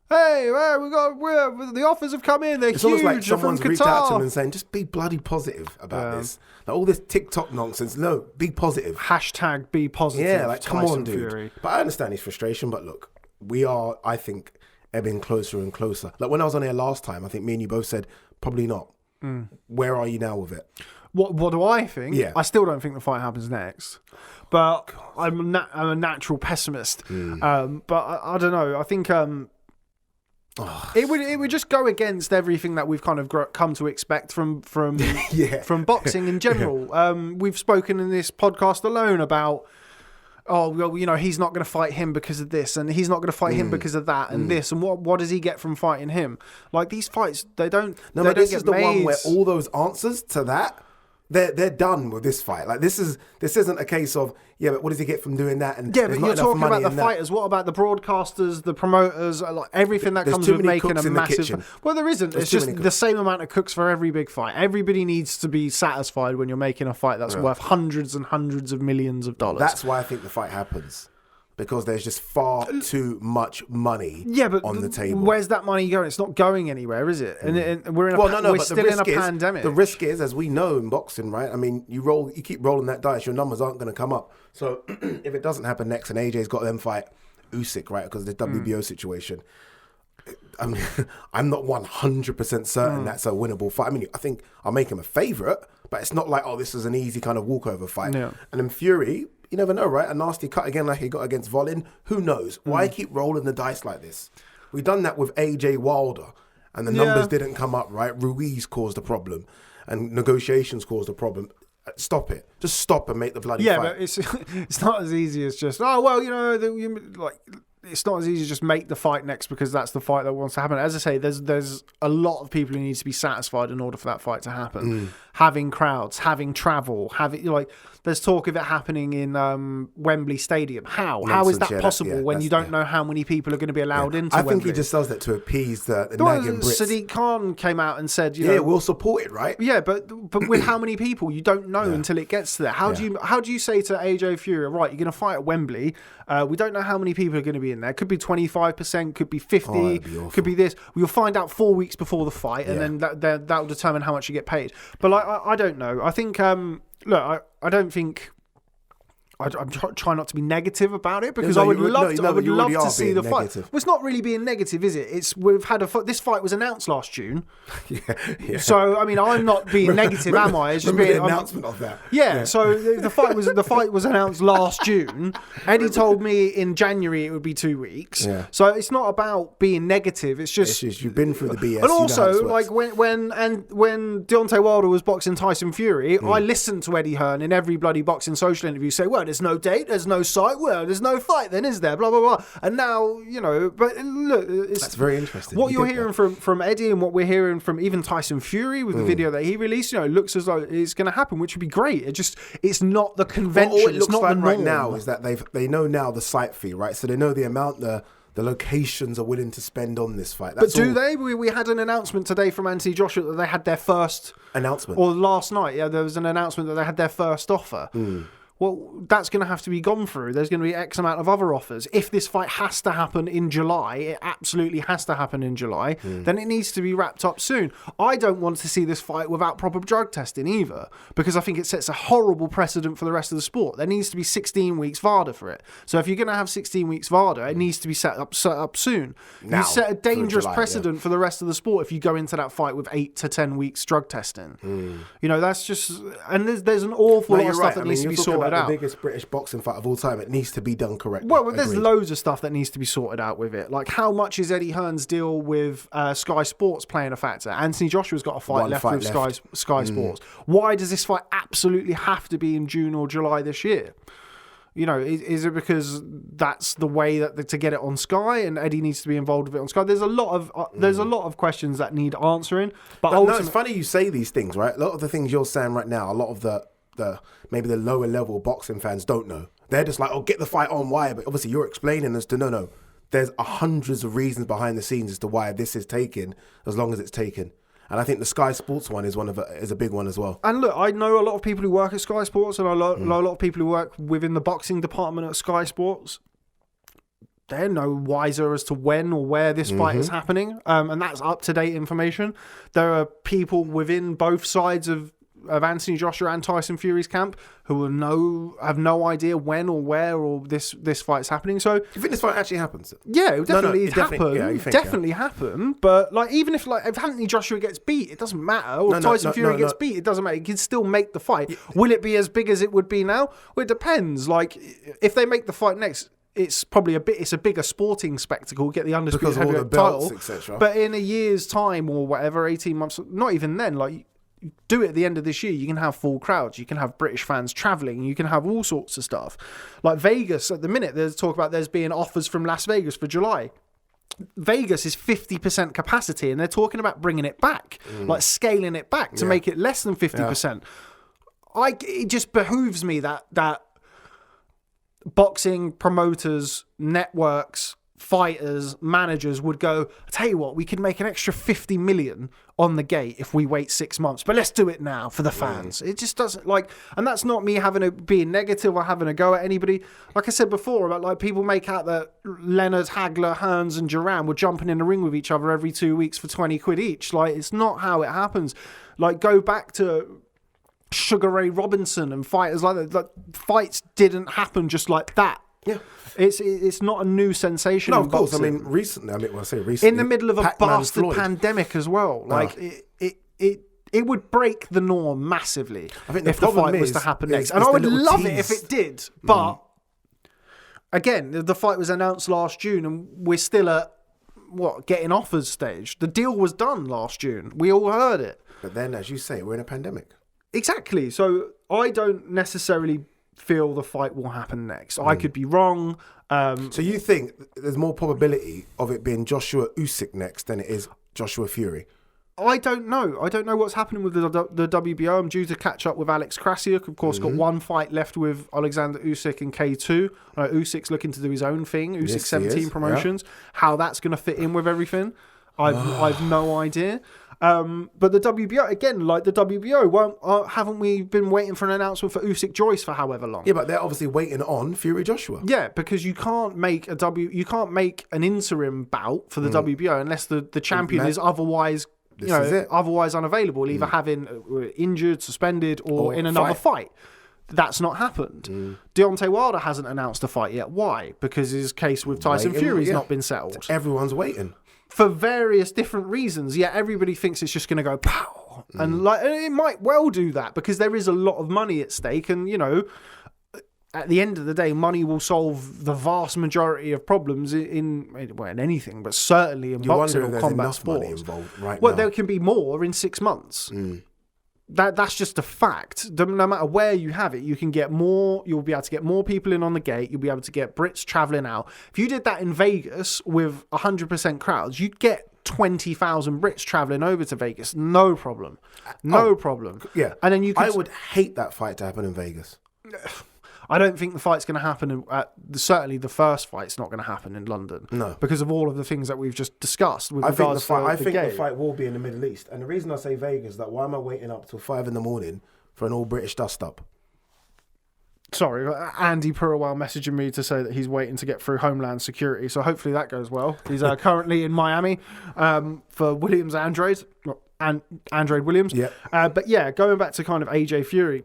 hey, the offers have come in. They're it's huge. almost like someone's from reached out to Qatar. them and saying, just be bloody positive about this. Like all this TikTok nonsense. No, be positive. Hashtag be positive. Yeah, like come Tyson on, dude. Fury. But I understand his frustration. But look, we are, I think, ebbing closer and closer. Like when I was on here last time, I think me and you both said probably not. Where are you now with it? What do I think? Yeah. I still don't think the fight happens next. But I'm a natural pessimist. But I don't know. I think it would just go against everything that we've kind of come to expect from from boxing in general. We've spoken in this podcast alone about, oh, well, you know, he's not going to fight him because of this, and he's not going to fight him because of that, and this, and what does he get from fighting him? Like these fights, they don't. No, they but don't this get is the made. one where all those answers to that, they're done with this fight. Like this isn't a case of, yeah, but what does he get from doing that? And Yeah, there's but not you're enough talking money about the in that. fighters. What about the broadcasters, the promoters, like everything that There's comes too with many making cooks a in the massive. kitchen. Well, there isn't. There's It's too just many the cooks. same amount of cooks for every big fight. Everybody needs to be satisfied when you're making a fight that's worth hundreds and hundreds of millions of dollars. That's why I think the fight happens. Because there's just far too much money on the table. Where's that money going? It's not going anywhere, is it? And we're in Well, we're but still in a pandemic. The risk is, as we know in boxing, right? I mean, you keep rolling that dice, your numbers aren't going to come up. So if it doesn't happen next and AJ's got them fight Usyk, right, because of the WBO situation, I mean, I'm not 100% certain that's a winnable fight. I mean, I think I'll make him a favourite, but it's not like, oh, this is an easy kind of walkover fight. Yeah. And then Fury, you never know, right? A nasty cut again like he got against Volin. Who knows? Why keep rolling the dice like this? We've done that with AJ Wilder, and the numbers didn't come up, right? Ruiz caused a problem, and negotiations caused a problem. Stop it. Just stop and make the bloody fight. But it's not as easy as just, oh, well, you know, it's not as easy as just make the fight next because that's the fight that wants to happen. As I say, there's a lot of people who need to be satisfied in order for that fight to happen. Having crowds, having travel, there's talk of it happening in Wembley Stadium. How is that possible when you don't know how many people are going to be allowed into Wembley? I think he just does that to appease the nagging Brits. Sadiq Khan came out and said, we'll support it, right? Yeah, but with how many people, you don't know until it gets to there. How do you say to AJ Fury, right, you're going to fight at Wembley, we don't know how many people are going to be in there. Could be 25%, could be 50, could be this. We'll find out 4 weeks before the fight, and then that will determine how much you get paid. But I don't know. I think I don't think. I'm trying not to be negative about it because I would love to see the fight. Well, it's not really being negative, is it? This fight was announced last June. Yeah. So I mean, I'm not being negative, am I? It's just being the announcement of that. Yeah. So the fight was announced last June. Eddie told me in January it would be 2 weeks. Yeah. So it's not about being negative. It's just you've been through the BS. And also, you know how this works. when Deontay Wilder was boxing Tyson Fury, I listened to Eddie Hearn in every bloody boxing social interview say, well, there's no date, there's no site, well, there's no fight then, is there? Blah, blah, blah. And now, but look, that's very interesting. What you're hearing from Eddie and what we're hearing from even Tyson Fury with the video that he released, it looks as though it's going to happen, which would be great. It's not the convention. All it looks it's not like the right norm. now is that they know now the site fee, right? So they know the amount the locations are willing to spend on this fight. But do they? We had an announcement today from Anthony Joshua that they had their first announcement. Or last night, there was an announcement that they had their first offer. Well, that's going to have to be gone through. There's going to be X amount of other offers. If this fight has to happen in July, it absolutely has to happen in July, then it needs to be wrapped up soon. I don't want to see this fight without proper drug testing either, because I think it sets a horrible precedent for the rest of the sport. There needs to be 16 weeks VADA for it. So if you're going to have 16 weeks VADA, it needs to be set up soon. Now, you set a dangerous July, precedent for the rest of the sport if you go into that fight with 8 to 10 weeks drug testing. That's just... And there's an awful lot of stuff that needs to be sorted out. The biggest British boxing fight of all time. It needs to be done correctly. Well, there's loads of stuff that needs to be sorted out with it. Like, how much is Eddie Hearn's deal with Sky Sports playing a factor? Anthony Joshua's got a fight left with Sky Sports. Why does this fight absolutely have to be in June or July this year? Is it because that's the way that to get it on Sky, and Eddie needs to be involved with it on Sky? There's a lot of questions that need answering. But it's funny you say these things, right? A lot of the things you're saying right now, a lot of the maybe the lower level boxing fans don't know. They're just like, oh, get the fight on, why? But obviously you're explaining as to no. There's hundreds of reasons behind the scenes as to why this is taking as long as it's taken. And I think the Sky Sports one is a big one as well. And look, I know a lot of people who work at Sky Sports, and I know a lot of people who work within the boxing department at Sky Sports. They're no wiser as to when or where this fight is happening, and that's up-to-date information. There are people within both sides of Anthony Joshua and Tyson Fury's camp who have no idea when or where or this fight's happening. So, Do you think this fight actually happens? yeah, it would definitely happen. Definitely Happen. But like, even if Anthony Joshua gets beat, it doesn't matter. Or if Tyson Fury gets beat, it doesn't matter. He can still make the fight. Yeah. Will it be as big as it would be now? Well, it depends. Like, if they make the fight next, it's probably it's a bigger sporting spectacle, get the undisputed heavyweight title, etc. But in a year's time or whatever, 18 months, not even then, like, do it at the end of this year, you can have full crowds, you can have British fans travelling, you can have all sorts of stuff. Like Vegas, at the minute, there's talk about there's being offers from Las Vegas for July. Vegas is 50% capacity, and they're talking about bringing it back, like scaling it back to make it less than 50%. It just behooves me that boxing promoters, networks, fighters, managers would go, I tell you what, we could make an extra 50 million on the gate if we wait 6 months, but let's do it now for the fans. It just doesn't, like, and that's not me being negative or having a go at anybody. Like I said before, about like people make out that Leonard, Hagler, Hearns and Duran were jumping in the ring with each other every 2 weeks for 20 quid each. Like, it's not how it happens. Like, go back to Sugar Ray Robinson and fighters like that. Like, fights didn't happen just like that. Yeah. It's not a new sensation. No, in of course. boxing. I mean, when I say recently, in the middle of a Pac-Man bastard Floyd. pandemic as well. Like, it would break the norm massively if the fight was to happen next. And I would love it if it did. But again, the fight was announced last June, and we're still at getting offers stage. The deal was done last June. We all heard it. But then, as you say, we're in a pandemic. Exactly. So I don't necessarily feel the fight will happen next. I could be wrong. So you think there's more probability of it being Joshua Usyk next than it is Joshua Fury? I don't know. I don't know what's happening with the WBO. I'm due to catch up with Alex Krasiuk. Of course, got one fight left with Alexander Usyk in K2. Usyk's looking to do his own thing. Usyk 17 promotions. Yeah. How that's going to fit in with everything, I've no idea. But the WBO, again, like the WBO, haven't we been waiting for an announcement for Usyk Joyce for however long? Yeah, but they're obviously waiting on Fury Joshua. Yeah, because you can't make an interim bout for the WBO unless the champion is otherwise otherwise unavailable, either having injured, suspended, or in another fight. That's not happened. Deontay Wilder hasn't announced a fight yet. Why? Because his case with Tyson Fury's not been settled. Everyone's waiting. For various different reasons. Yeah, everybody thinks it's just going to go pow. And it might well do that because there is a lot of money at stake. And, at the end of the day, money will solve the vast majority of problems in anything, but certainly in boxing or combat sports. Well, there can be more in 6 months. That's just a fact. No matter where you have it, you can get more. You'll be able to get more people in on the gate. You'll be able to get Brits travelling out. If you did that in Vegas with 100% crowds, you'd get 20,000 Brits travelling over to Vegas. No problem. No problem. Yeah. And then I would hate that fight to happen in Vegas. I don't think the fight's going to happen. Certainly, the first fight's not going to happen in London. No, because of all of the things that we've just discussed. I think the fight will be in the Middle East, and the reason I say Vegas is that why am I waiting up till 5 a.m. for an all British dust up? Sorry, Andy Purwell messaging me to say that he's waiting to get through Homeland Security, so hopefully that goes well. He's currently in Miami for Williams Andrade Williams. Yeah, but yeah, going back to kind of AJ Fury.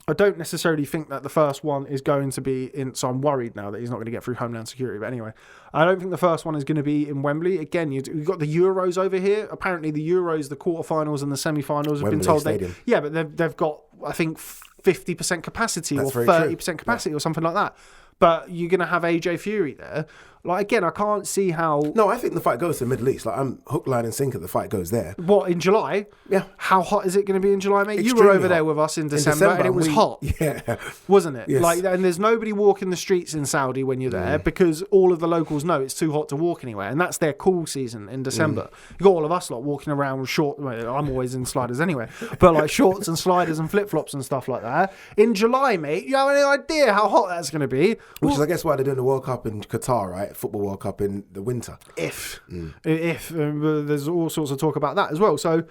I don't necessarily think that the first one is going to be in... So I'm worried now that he's not going to get through Homeland Security. But anyway, I don't think the first one is going to be in Wembley. Again, you've got the Euros over here. Apparently the Euros, the quarterfinals and the semi-finals have been told... but they've got, I think, 50% capacity or 30% capacity or something like that. But you're going to have AJ Fury there. Like, again, I can't see how... No, I think the fight goes to the Middle East. Like, I'm hook, line and sinker the fight goes there. What, in July? Yeah. How hot is it going to be in July, mate? Extremely you were over hot. there with us in December and it was hot. Yeah. Wasn't it? Yes. Like, and there's nobody walking the streets in Saudi when you're there because all of the locals know it's too hot to walk anywhere. And that's their cool season in December. You got all of us walking around with short... Well, I'm always in sliders anyway. But like shorts and sliders and flip-flops and stuff like that. In July, mate, you have any idea how hot that's going to be? Which is, I guess, why they're doing the World Cup in Qatar, right? like Football World Cup in the winter. If there's all sorts of talk about that as well. So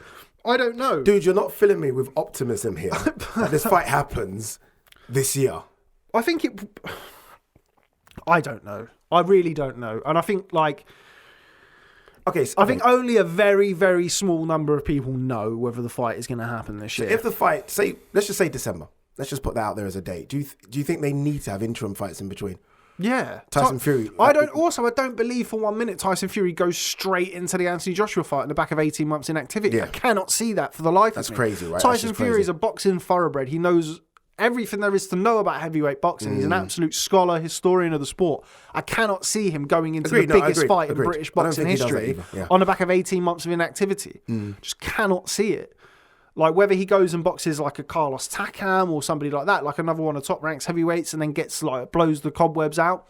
I don't know. Dude, you're not filling me with optimism here that this fight happens this year. I think I don't know. I really don't know. And I think Okay, so I think only a very, very small number of people know whether the fight is going to happen this year. if the fight, let's just say December. Let's just put that out there as a date. Do you think they need to have interim fights in between? Yeah. Tyson Fury. I don't believe for 1 minute Tyson Fury goes straight into the Anthony Joshua fight in the back of 18 months inactivity. Yeah. I cannot see that for the life of me. That's crazy, right? Tyson Fury is a boxing thoroughbred. He knows everything there is to know about heavyweight boxing. He's an absolute scholar, historian of the sport. I cannot see him going into the biggest fight in British boxing history on the back of 18 months of inactivity. Just cannot see it. Like whether he goes and boxes like a Carlos Takam or somebody like that, like another one of top ranks heavyweights, and then blows the cobwebs out.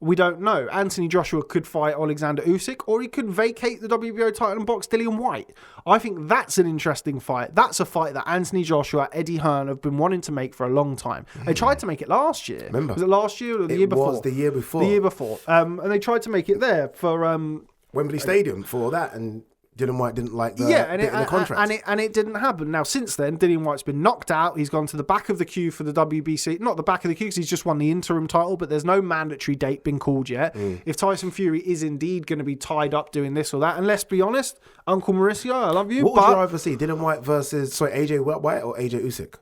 We don't know. Anthony Joshua could fight Alexander Usyk, or he could vacate the WBO title and box Dillian White. I think that's an interesting fight. That's a fight that Anthony Joshua, Eddie Hearn have been wanting to make for a long time. They tried to make it last year. Remember? Was it last year or the year before? It was the year before. The year before. And they tried to make it there for Wembley Stadium for that, and Dillian White didn't like the contract. And it didn't happen. Now, since then, Dillian White's been knocked out. He's gone to the back of the queue for the WBC. Not the back of the queue because he's just won the interim title, but there's no mandatory date been called yet. If Tyson Fury is indeed going to be tied up doing this or that, and let's be honest, Uncle Mauricio, I love you. What would you rather see? Dillian White versus, AJ White or AJ Usyk?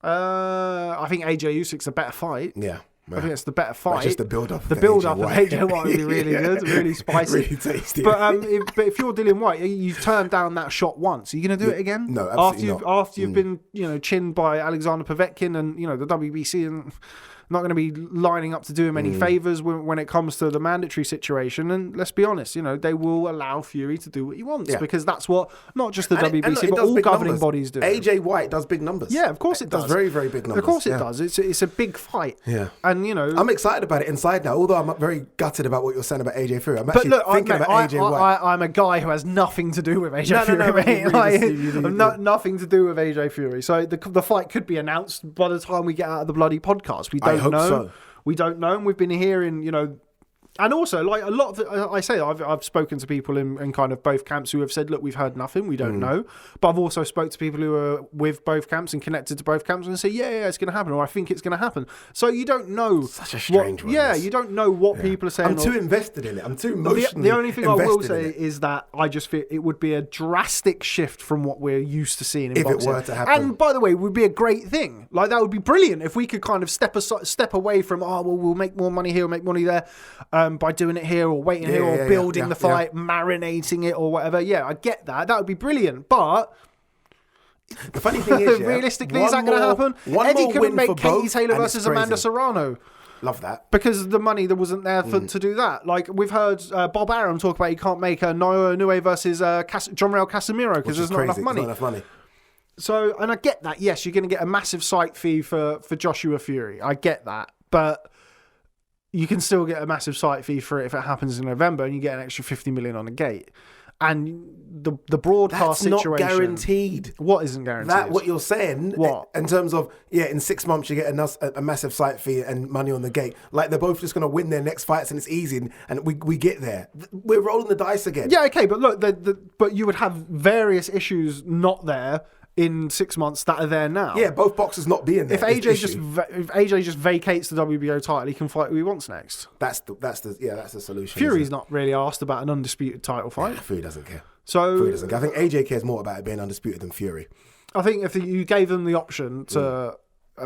I think AJ Usyk's a better fight. Yeah. I think it's the better fight. But just the build-up. The build-up of AJ White would be really good, really spicy. Really tasty. But if you're Dillian White, you've turned down that shot once. Are you going to do it again? No, absolutely not. After you've been, chinned by Alexander Povetkin and, the WBC, and not going to be lining up to do him any favours when it comes to the mandatory situation. And let's be honest, they will allow Fury to do what he wants because that's what not just the WBC but all governing bodies do. AJ White does big numbers. Yeah, of course it does. Very, very big numbers. Of course it does. It's a big fight. Yeah. And, I'm excited about it inside now, although I'm very gutted about what you're saying about AJ Fury. I'm actually thinking about AJ White. I'm a guy who has nothing to do with AJ Fury. Nothing to do with AJ Fury. So the fight could be announced by the time we get out of the bloody podcast. We don't know. So. We don't know, and we've been hearing, and also like a lot of I've spoken to people in kind of both camps who have said, look, we've heard nothing, we don't know. But I've also spoke to people who are with both camps and connected to both camps and say, yeah, it's going to happen, or I think it's going to happen. So you don't know. Such a strange one. Yeah, you don't know what people are saying. I'm too invested in it. I'm too emotionally The only thing I will say is that I just feel it would be a drastic shift from what we're used to seeing in boxing. If it were to happen. And by the way, it would be a great thing. Like that would be brilliant if we could kind of step away from, we'll make more money here, or make money there, by doing it here or waiting here or building the fight, marinating it or whatever. Yeah, I get that. That would be brilliant. But the funny thing is, realistically, is that going to happen? Eddie couldn't make Katie Taylor versus Amanda Serrano. Love that. Because the money that wasn't there to do that. Like, we've heard Bob Arum talk about he can't make a Naoya Inoue versus John Raul Casemiro because there's not enough money. Not enough money. So, and I get that. Yes, you're going to get a massive site fee for Joshua Fury. I get that. But you can still get a massive site fee for it if it happens in November, and you get an extra 50 million on the gate. And the broadcast situation... That's not guaranteed. What isn't guaranteed? That, what you're saying, what? In terms of, in 6 months you get a massive site fee and money on the gate. Like, they're both just going to win their next fights and it's easy, and we get there. We're rolling the dice again. Yeah, okay, but look, but you would have various issues not there in 6 months that are there now. Yeah, both boxers not being there. If AJ just vacates the WBO title, he can fight who he wants next. That's the solution. Fury's not really asked about an undisputed title fight. Yeah, Fury doesn't care. Fury doesn't care. I think AJ cares more about it being undisputed than Fury. I think if you gave them the option to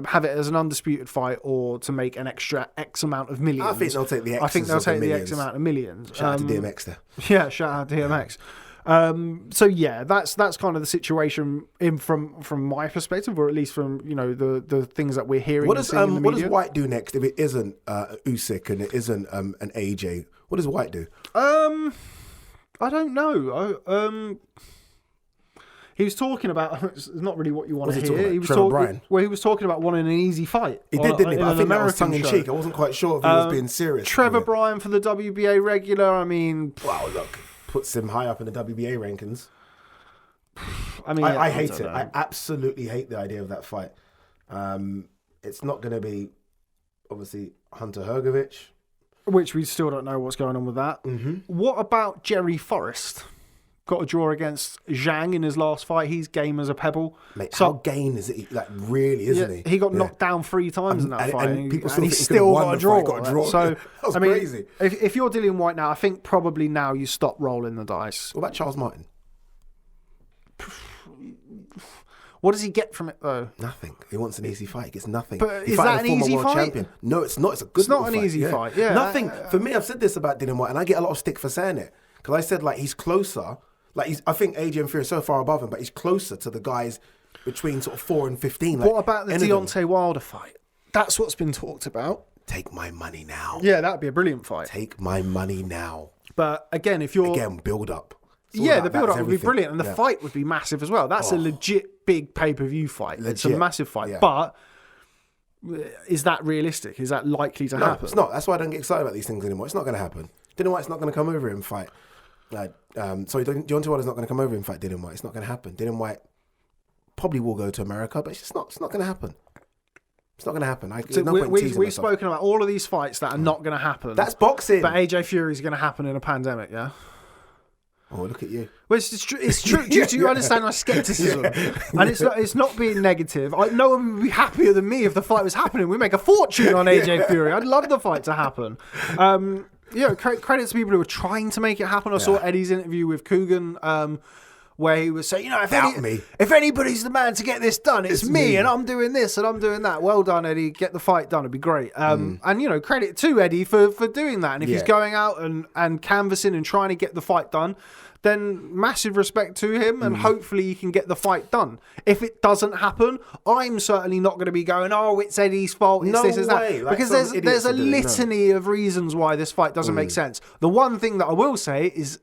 have it as an undisputed fight or to make an extra X amount of millions, I think they'll take the X amount of millions. Shout out to DMX there. Yeah, shout out to DMX. So yeah, that's kind of the situation from my perspective, or at least from the things that we're hearing. What does White do next if it isn't Usyk and it isn't an AJ? What does White do? I don't know. He was talking about, it's not really what you want to hear. He was talking about wanting an easy fight. He did, didn't he? But I think that was tongue in cheek. I wasn't quite sure if he was being serious. Trevor Bryan for the WBA regular. I mean, wow, look. Puts him high up in the WBA rankings. I mean, I hate it. I absolutely hate the idea of that fight. It's not going to be, obviously, Hunter Hrgovic. Which we still don't know what's going on with that. Mm-hmm. What about Jerry Forrest? Got a draw against Zhang in his last fight. He's game as a pebble. Mate, how game is it? Like, really, isn't he? He got knocked down 3 times in that fight. And people and he still got a draw. So, that's crazy. If you're Dillian White now, I think probably now you stop rolling the dice. What about Charles Martin? What does he get from it, though? Nothing. He wants an easy fight. He gets nothing. But is that an easy fight? Champion. No, it's not. It's a good It's not an easy fight. Yeah. Nothing. For me, I've said this about Dillian White, and I get a lot of stick for saying it. Because I said, like, he's closer. Like, I think Adrian Fury is so far above him, but he's closer to the guys between sort of 4 and 15. Like, what about the Deontay Wilder fight? That's what's been talked about. Take my money now. Yeah, that'd be a brilliant fight. Take my money now. But again, if you're... Again, build up. Yeah, the build-up would be brilliant, and the fight would be massive as well. That's a legit big pay-per-view fight. It's a massive fight, but is that realistic? Is that likely to happen? It's not. That's why I don't get excited about these things anymore. It's not going to happen. Dillian White's not going to come over here and fight. Sorry, Deontay Wilder's not going to come over here and fight Dillian White. It's not going to happen. Dillian White probably will go to America, but it's just not. It's not going to happen. It's not going to happen. We've spoken about all of these fights that are not going to happen. That's boxing. But AJ Fury is going to happen in a pandemic, yeah? Oh, look at you. Well, it's true. Do you understand my scepticism? And it's not being negative. No one would be happier than me if the fight was happening. We make a fortune on AJ Fury. I'd love the fight to happen. Credit to people who are trying to make it happen. I saw Eddie's interview with Coogan, where he was saying, if anybody's the man to get this done, it's me, and I'm doing this and I'm doing that. Well done, Eddie. Get the fight done. It'd be great. And credit to Eddie for doing that. And if he's going out and canvassing and trying to get the fight done, then massive respect to him, and hopefully he can get the fight done. If it doesn't happen, I'm certainly not going to be going, oh, it's Eddie's fault, it's this, it's that. Like, because there's a litany of reasons why this fight doesn't make sense. The one thing that I will say is,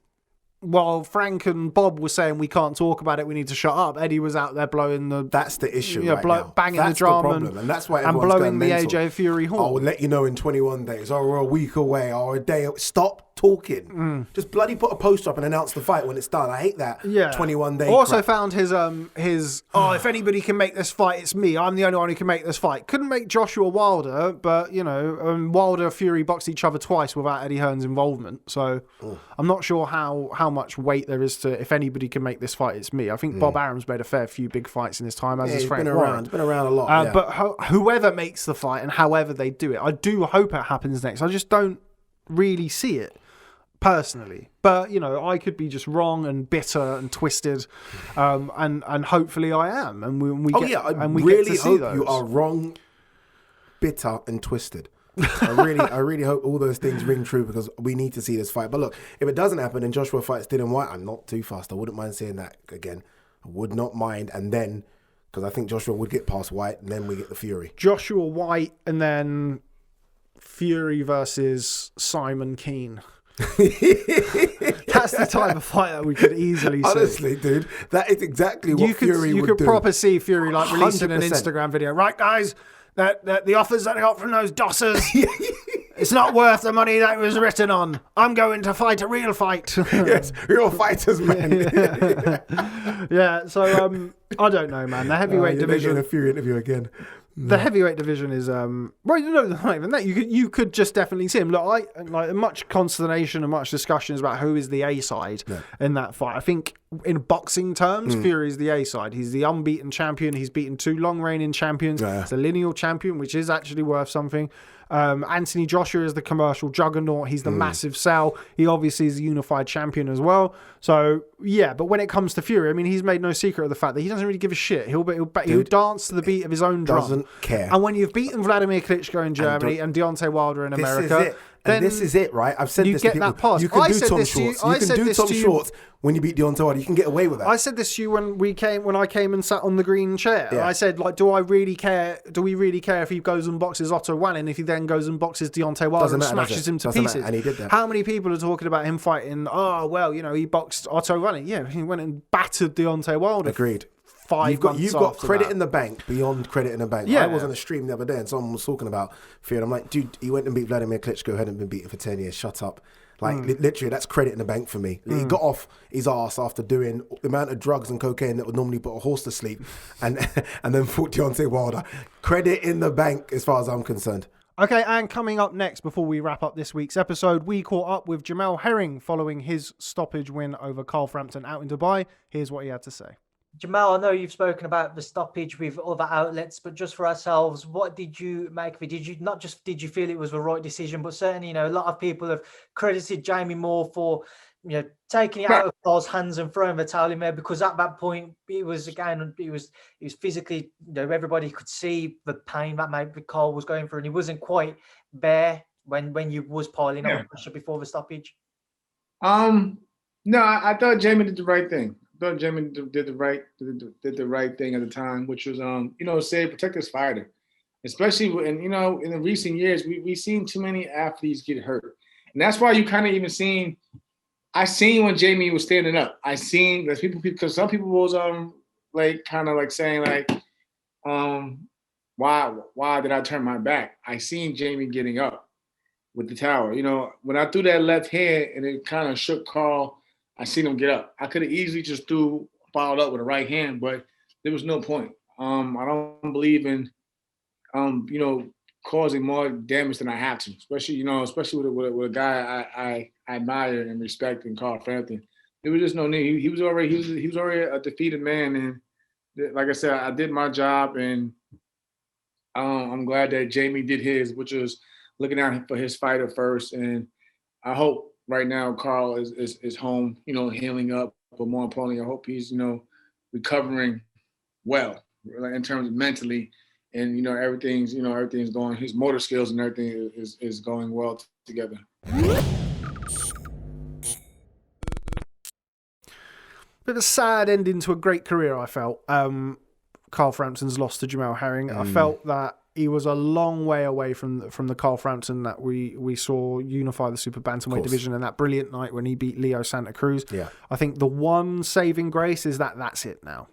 while Frank and Bob were saying we can't talk about it, we need to shut up, Eddie was out there blowing the... That's the issue banging that's the drum and that's why and blowing the AJ Fury horn. I will let you know in 21 days, or we're a week away, or a day. Stop talking. Just bloody put a poster up and announce the fight when it's done. I hate that. 21 days. Also found his if anybody can make this fight, it's me. I'm the only one who can make this fight. Couldn't make Joshua Wilder, but Wilder Fury boxed each other twice without Eddie Hearn's involvement. So I'm not sure how much weight there is to, if anybody can make this fight, it's me. I think Bob Arum's made a fair few big fights in his time, as is Frank Warren. He's been around a lot. But whoever makes the fight and however they do it, I do hope it happens next. I just don't really see it personally, but I could be just wrong and bitter and twisted, and hopefully I am, and we get to see those. You are wrong, bitter and twisted. I really hope all those things ring true, because we need to see this fight. But look, if it doesn't happen and Joshua fights Dillian White, I'm not too fast. I wouldn't mind seeing that again. I would not mind, and then because I think Joshua would get past White, and then we get the Fury. Joshua White, and then Fury versus Simon Keane. That's the type of fight that we could easily see. Honestly, dude, that is exactly what Fury would do. You could proper see Fury like releasing 100%. An Instagram video. Right, guys, that the offers that I got from those dossers, it's not worth the money that it was written on. I'm going to fight a real fight. Yes, real fighters, man. So I don't know, man. The heavyweight division. A Fury interview again. The heavyweight division is not even that. You could just definitely see him. Look, much consternation and much discussions about who is the A side in that fight. I think in boxing terms, Fury is the A side. He's the unbeaten champion. He's beaten 2 long reigning champions. He's a lineal champion, which is actually worth something. Anthony Joshua is the commercial juggernaut. He's the massive sell. He obviously is a unified champion as well. So but when it comes to Fury, I mean, he's made no secret of the fact that he doesn't really give a shit. He'll dance to the beat of his own drum. Doesn't care. And when you've beaten Vladimir Klitschko in Germany and Deontay Wilder in America, then this is it, right? I've said this to people. That pass. You can do Tom Shorts. You can do Tom Shorts when you beat Deontay Wilder. You can get away with that. I said this to you when I came and sat on the green chair. Yeah. I said, do we really care if he goes and boxes Otto Wallin if he then goes and boxes Deontay Wilder and smashes him to pieces? And he did that. How many people are talking about him fighting, he boxed Otto Wallin. Yeah, he went and battered Deontay Wilder. Agreed. 5 months You've got credit in the bank beyond credit in the bank. Yeah. I was on a stream the other day and someone was talking about Fury. And I'm like, dude, he went and beat Vladimir Klitschko, hadn't been beaten for 10 years. Shut up. Literally, that's credit in the bank for me. He got off his ass after doing the amount of drugs and cocaine that would normally put a horse to sleep, and then fought Deontay Wilder. Credit in the bank as far as I'm concerned. Okay, and coming up next, before we wrap up this week's episode, we caught up with Jamel Herring following his stoppage win over Carl Frampton out in Dubai. Here's what he had to say. Jamal, I know you've spoken about the stoppage with other outlets, but just for ourselves, what did you make of it? Did you feel it was the right decision? But certainly, a lot of people have credited Jamie Moore for, taking it out of Carl's hands and throwing the towel in there, because at that point it was physically, everybody could see the pain that maybe Carl was going through, and he wasn't quite there when you was piling up pressure before the stoppage. No, I thought Jamie did the right thing. I thought Jamie did the right thing at the time, which was say protect his fighter, especially in the recent years we've seen too many athletes get hurt, and that's why you kind of even I seen when Jamie was standing up. I seen that people, because some people was saying why did I turn my back? I seen Jamie getting up with the towel. When I threw that left hand and it kind of shook Carl, I seen him get up. I could have easily just followed up with a right hand, but there was no point. I don't believe in causing more damage than I have to, especially with a guy I admire and respect in Carl Frampton. There was just no need. He was already a defeated man, and like I said, I did my job, and I'm glad that Jamie did his, which was looking out for his fighter first. And I hope right now Carl is home, healing up, but more importantly, I hope he's recovering well in terms of mentally. And everything's going. His motor skills and everything is going well together. Bit of a sad ending to a great career, I felt. Carl Frampton's loss to Jamel Herring. I felt that he was a long way away from the Carl Frampton that we saw unify the super bantamweight division, and that brilliant night when he beat Leo Santa Cruz. Yeah, I think the one saving grace is that's it now.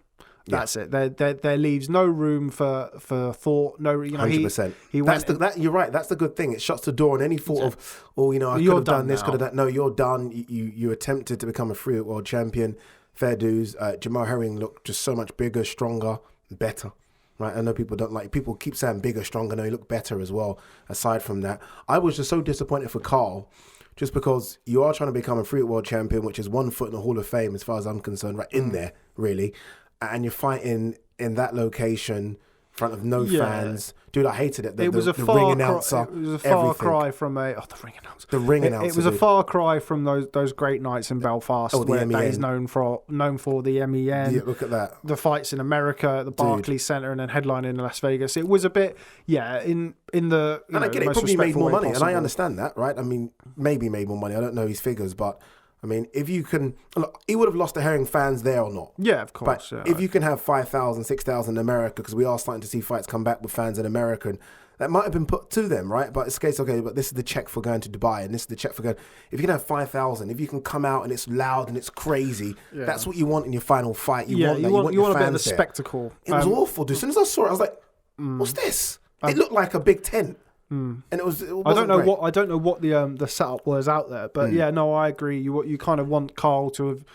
That's it. There leaves no room for thought. No, 100%. You're right. That's the good thing. It shuts the door on any thought of, I could have done this, could have done. No, you're done. You attempted to become a free world champion. Fair dues. Jamel Herring looked just so much bigger, stronger, better. Right? I know people don't like. People keep saying bigger, stronger. No, he looked better as well. Aside from that, I was just so disappointed for Carl. Just because you are trying to become a free world champion, which is 1 foot in the Hall of Fame, as far as I'm concerned, right in there, really. And you're fighting in that location in front of no fans. Dude, I hated it. The ring announcer. It was a far cry from the ring announcer. The ring announcer. It was a far cry from those great nights in Belfast where he's known for the MEN. Yeah, look at that. The fights in America at the Barclays Center and then headlining in Las Vegas. It was a bit, in the. And I get it. Probably made more money, and I understand that, right? I mean, maybe made more money. I don't know his figures, but. I mean, if you can... Look, he would have lost the Herring fans there or not. Yeah, of course. But if you can have 5,000, 6,000 in America, because we are starting to see fights come back with fans in America, and that might have been put to them, right? But it's the case, okay, but this is the check for going to Dubai, and this is the check for going... If you can have 5,000, if you can come out and it's loud and it's crazy, that's what you want in your final fight. You want that. You want a bit of a spectacle. It was awful, dude. As soon as I saw it, I was like, what's this? It looked like a big tent. And it I don't know what the setup was out there, but I agree. You kind of want Carl to have,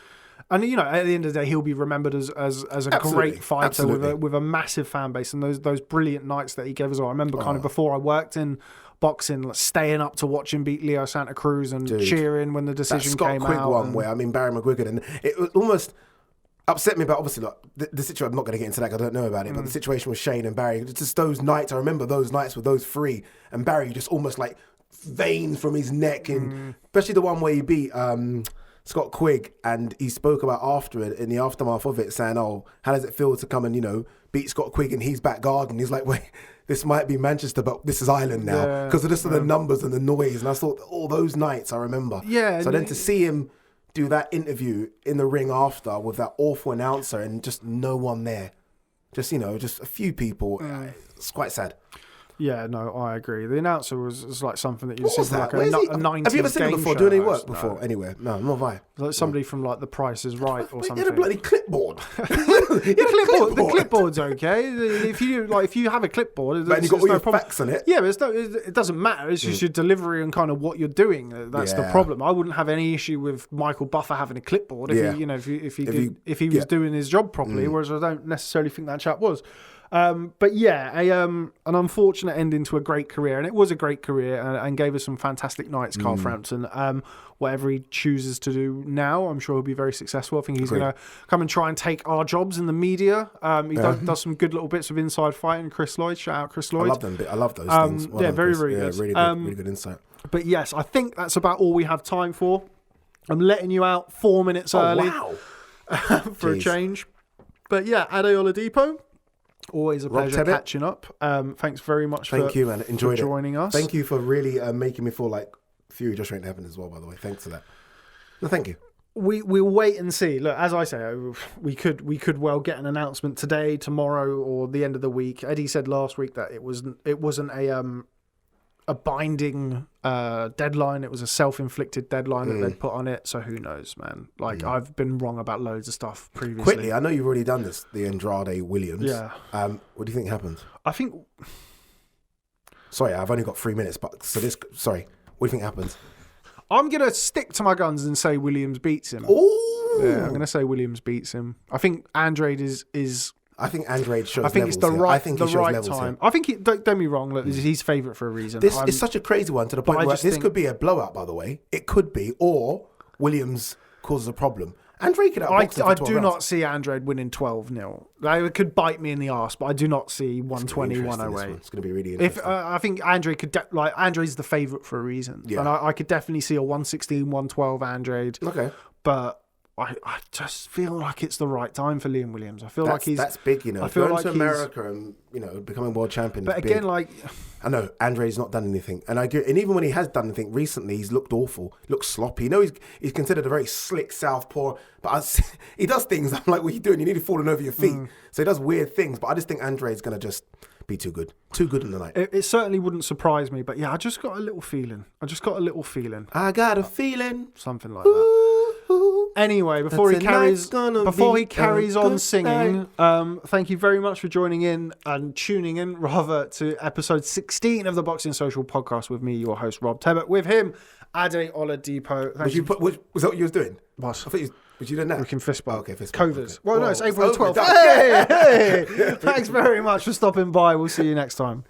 and at the end of the day, he'll be remembered as a great fighter with a massive fan base, and those brilliant nights that he gave us all. I remember kind of before I worked in boxing, staying up to watch him beat Leo Santa Cruz and cheering when the decision came out. That Scott Quigg one where Barry McGuigan, and it was almost upset me, but obviously, look, the situation, I'm not going to get into that because I don't know about it, but the situation with Shane and Barry, just those nights, I remember those nights with those three, and Barry just almost like veins from his neck, and especially the one where he beat Scott Quigg, and he spoke about after it, in the aftermath of it, saying, how does it feel to come and, beat Scott Quigg in his back garden? He's like, wait, this might be Manchester, but this is Ireland now, because of just the numbers and the noise, and I thought, all those nights I remember. Yeah. So then to see him do that interview in the ring after with that awful announcer and just no one there. Just a few people. It's quite sad. Yeah, no, I agree. The announcer was like something that you see like a 90s Have you ever seen him before? Do any work before? Anywhere? No, not have I. Like somebody from like The Price is Right or something. He had a bloody clipboard. The clipboard's okay. If you have a clipboard, and you've got all your facts on it. Yeah, but it doesn't matter. It's just your delivery and kind of what you're doing. That's the problem. I wouldn't have any issue with Michael Buffer having a clipboard if he was doing his job properly. Whereas I don't necessarily think that chap was. But yeah, an unfortunate ending to a great career, and it was a great career, and gave us some fantastic nights. Carl Frampton, whatever he chooses to do now, I'm sure he'll be very successful. I think he's going to come and try and take our jobs in the media. He does some good little bits of inside fighting. Chris Lloyd, shout out Chris Lloyd. I love them. I love those things. Well done, very, Chris. very good. Really good insight. But yes, I think that's about all we have time for. I'm letting you out 4 minutes early. Wow. For a change. But yeah, Ade Oladipo, always a pleasure catching up. Thanks very much for joining us. Thank you for really making me feel like Fury just waiting to happen as well, by the way. Thanks for that. No, thank you. We'll wait and see. Look, as I say, we could well get an announcement today, tomorrow, or the end of the week. Eddie said last week that it wasn't a binding deadline. It was a self-inflicted deadline that they'd put on it. So who knows, man? Like I've been wrong about loads of stuff previously. Quickly, I know you've already done this, the Andrade Williams. Yeah. What do you think happens? I think. Sorry, I've only got 3 minutes, but sorry. What do you think happens? I'm gonna stick to my guns and say Williams beats him. Ooh. Yeah, I'm gonna say Williams beats him. I think Andrade is. I think Andrade shows. I think levels it's the here. right, I think the he shows right levels time. here. I think don't get me wrong. Look, he's favourite for a reason. This is such a crazy one to the point where this think, could be a blowout. By the way, it could be, or Williams causes a problem. Andrade could outbox him for 12 I do rounds. not see Andrade winning 12-0. It could bite me in the arse, but I do not see 120, 108. It's going to be really interesting. I think Andrade could Andrade's the favourite for a reason, and I could definitely see a 116, 112 Andrade. Okay, but I just feel like it's the right time for Liam Williams. I feel like that's big, you know. I feel going like to America and becoming world champion. But is again, big. I know Andrade's not done anything, and I agree. And even when he has done anything recently, he's looked awful, looks sloppy. You know, he's considered a very slick southpaw, but he does things. I'm like, what are you doing? You need to falling over your feet. So he does weird things. But I just think Andrade's gonna just be too good in the night. It certainly wouldn't surprise me. But yeah, I just got a little feeling. I got a feeling, something like that. Anyway, before he carries on singing, thank you very much for joining in and tuning in, rather, to episode 16 of the Boxing Social podcast with me, your host, Rob Tebbutt. With him, Ade Oladipo. Was that what you was doing? What? I thought was you doing that? We can fist bump. Okay, fist bump. Covers. Okay. Well, no, it's April 12th. Hey! Thanks very much for stopping by. We'll see you next time.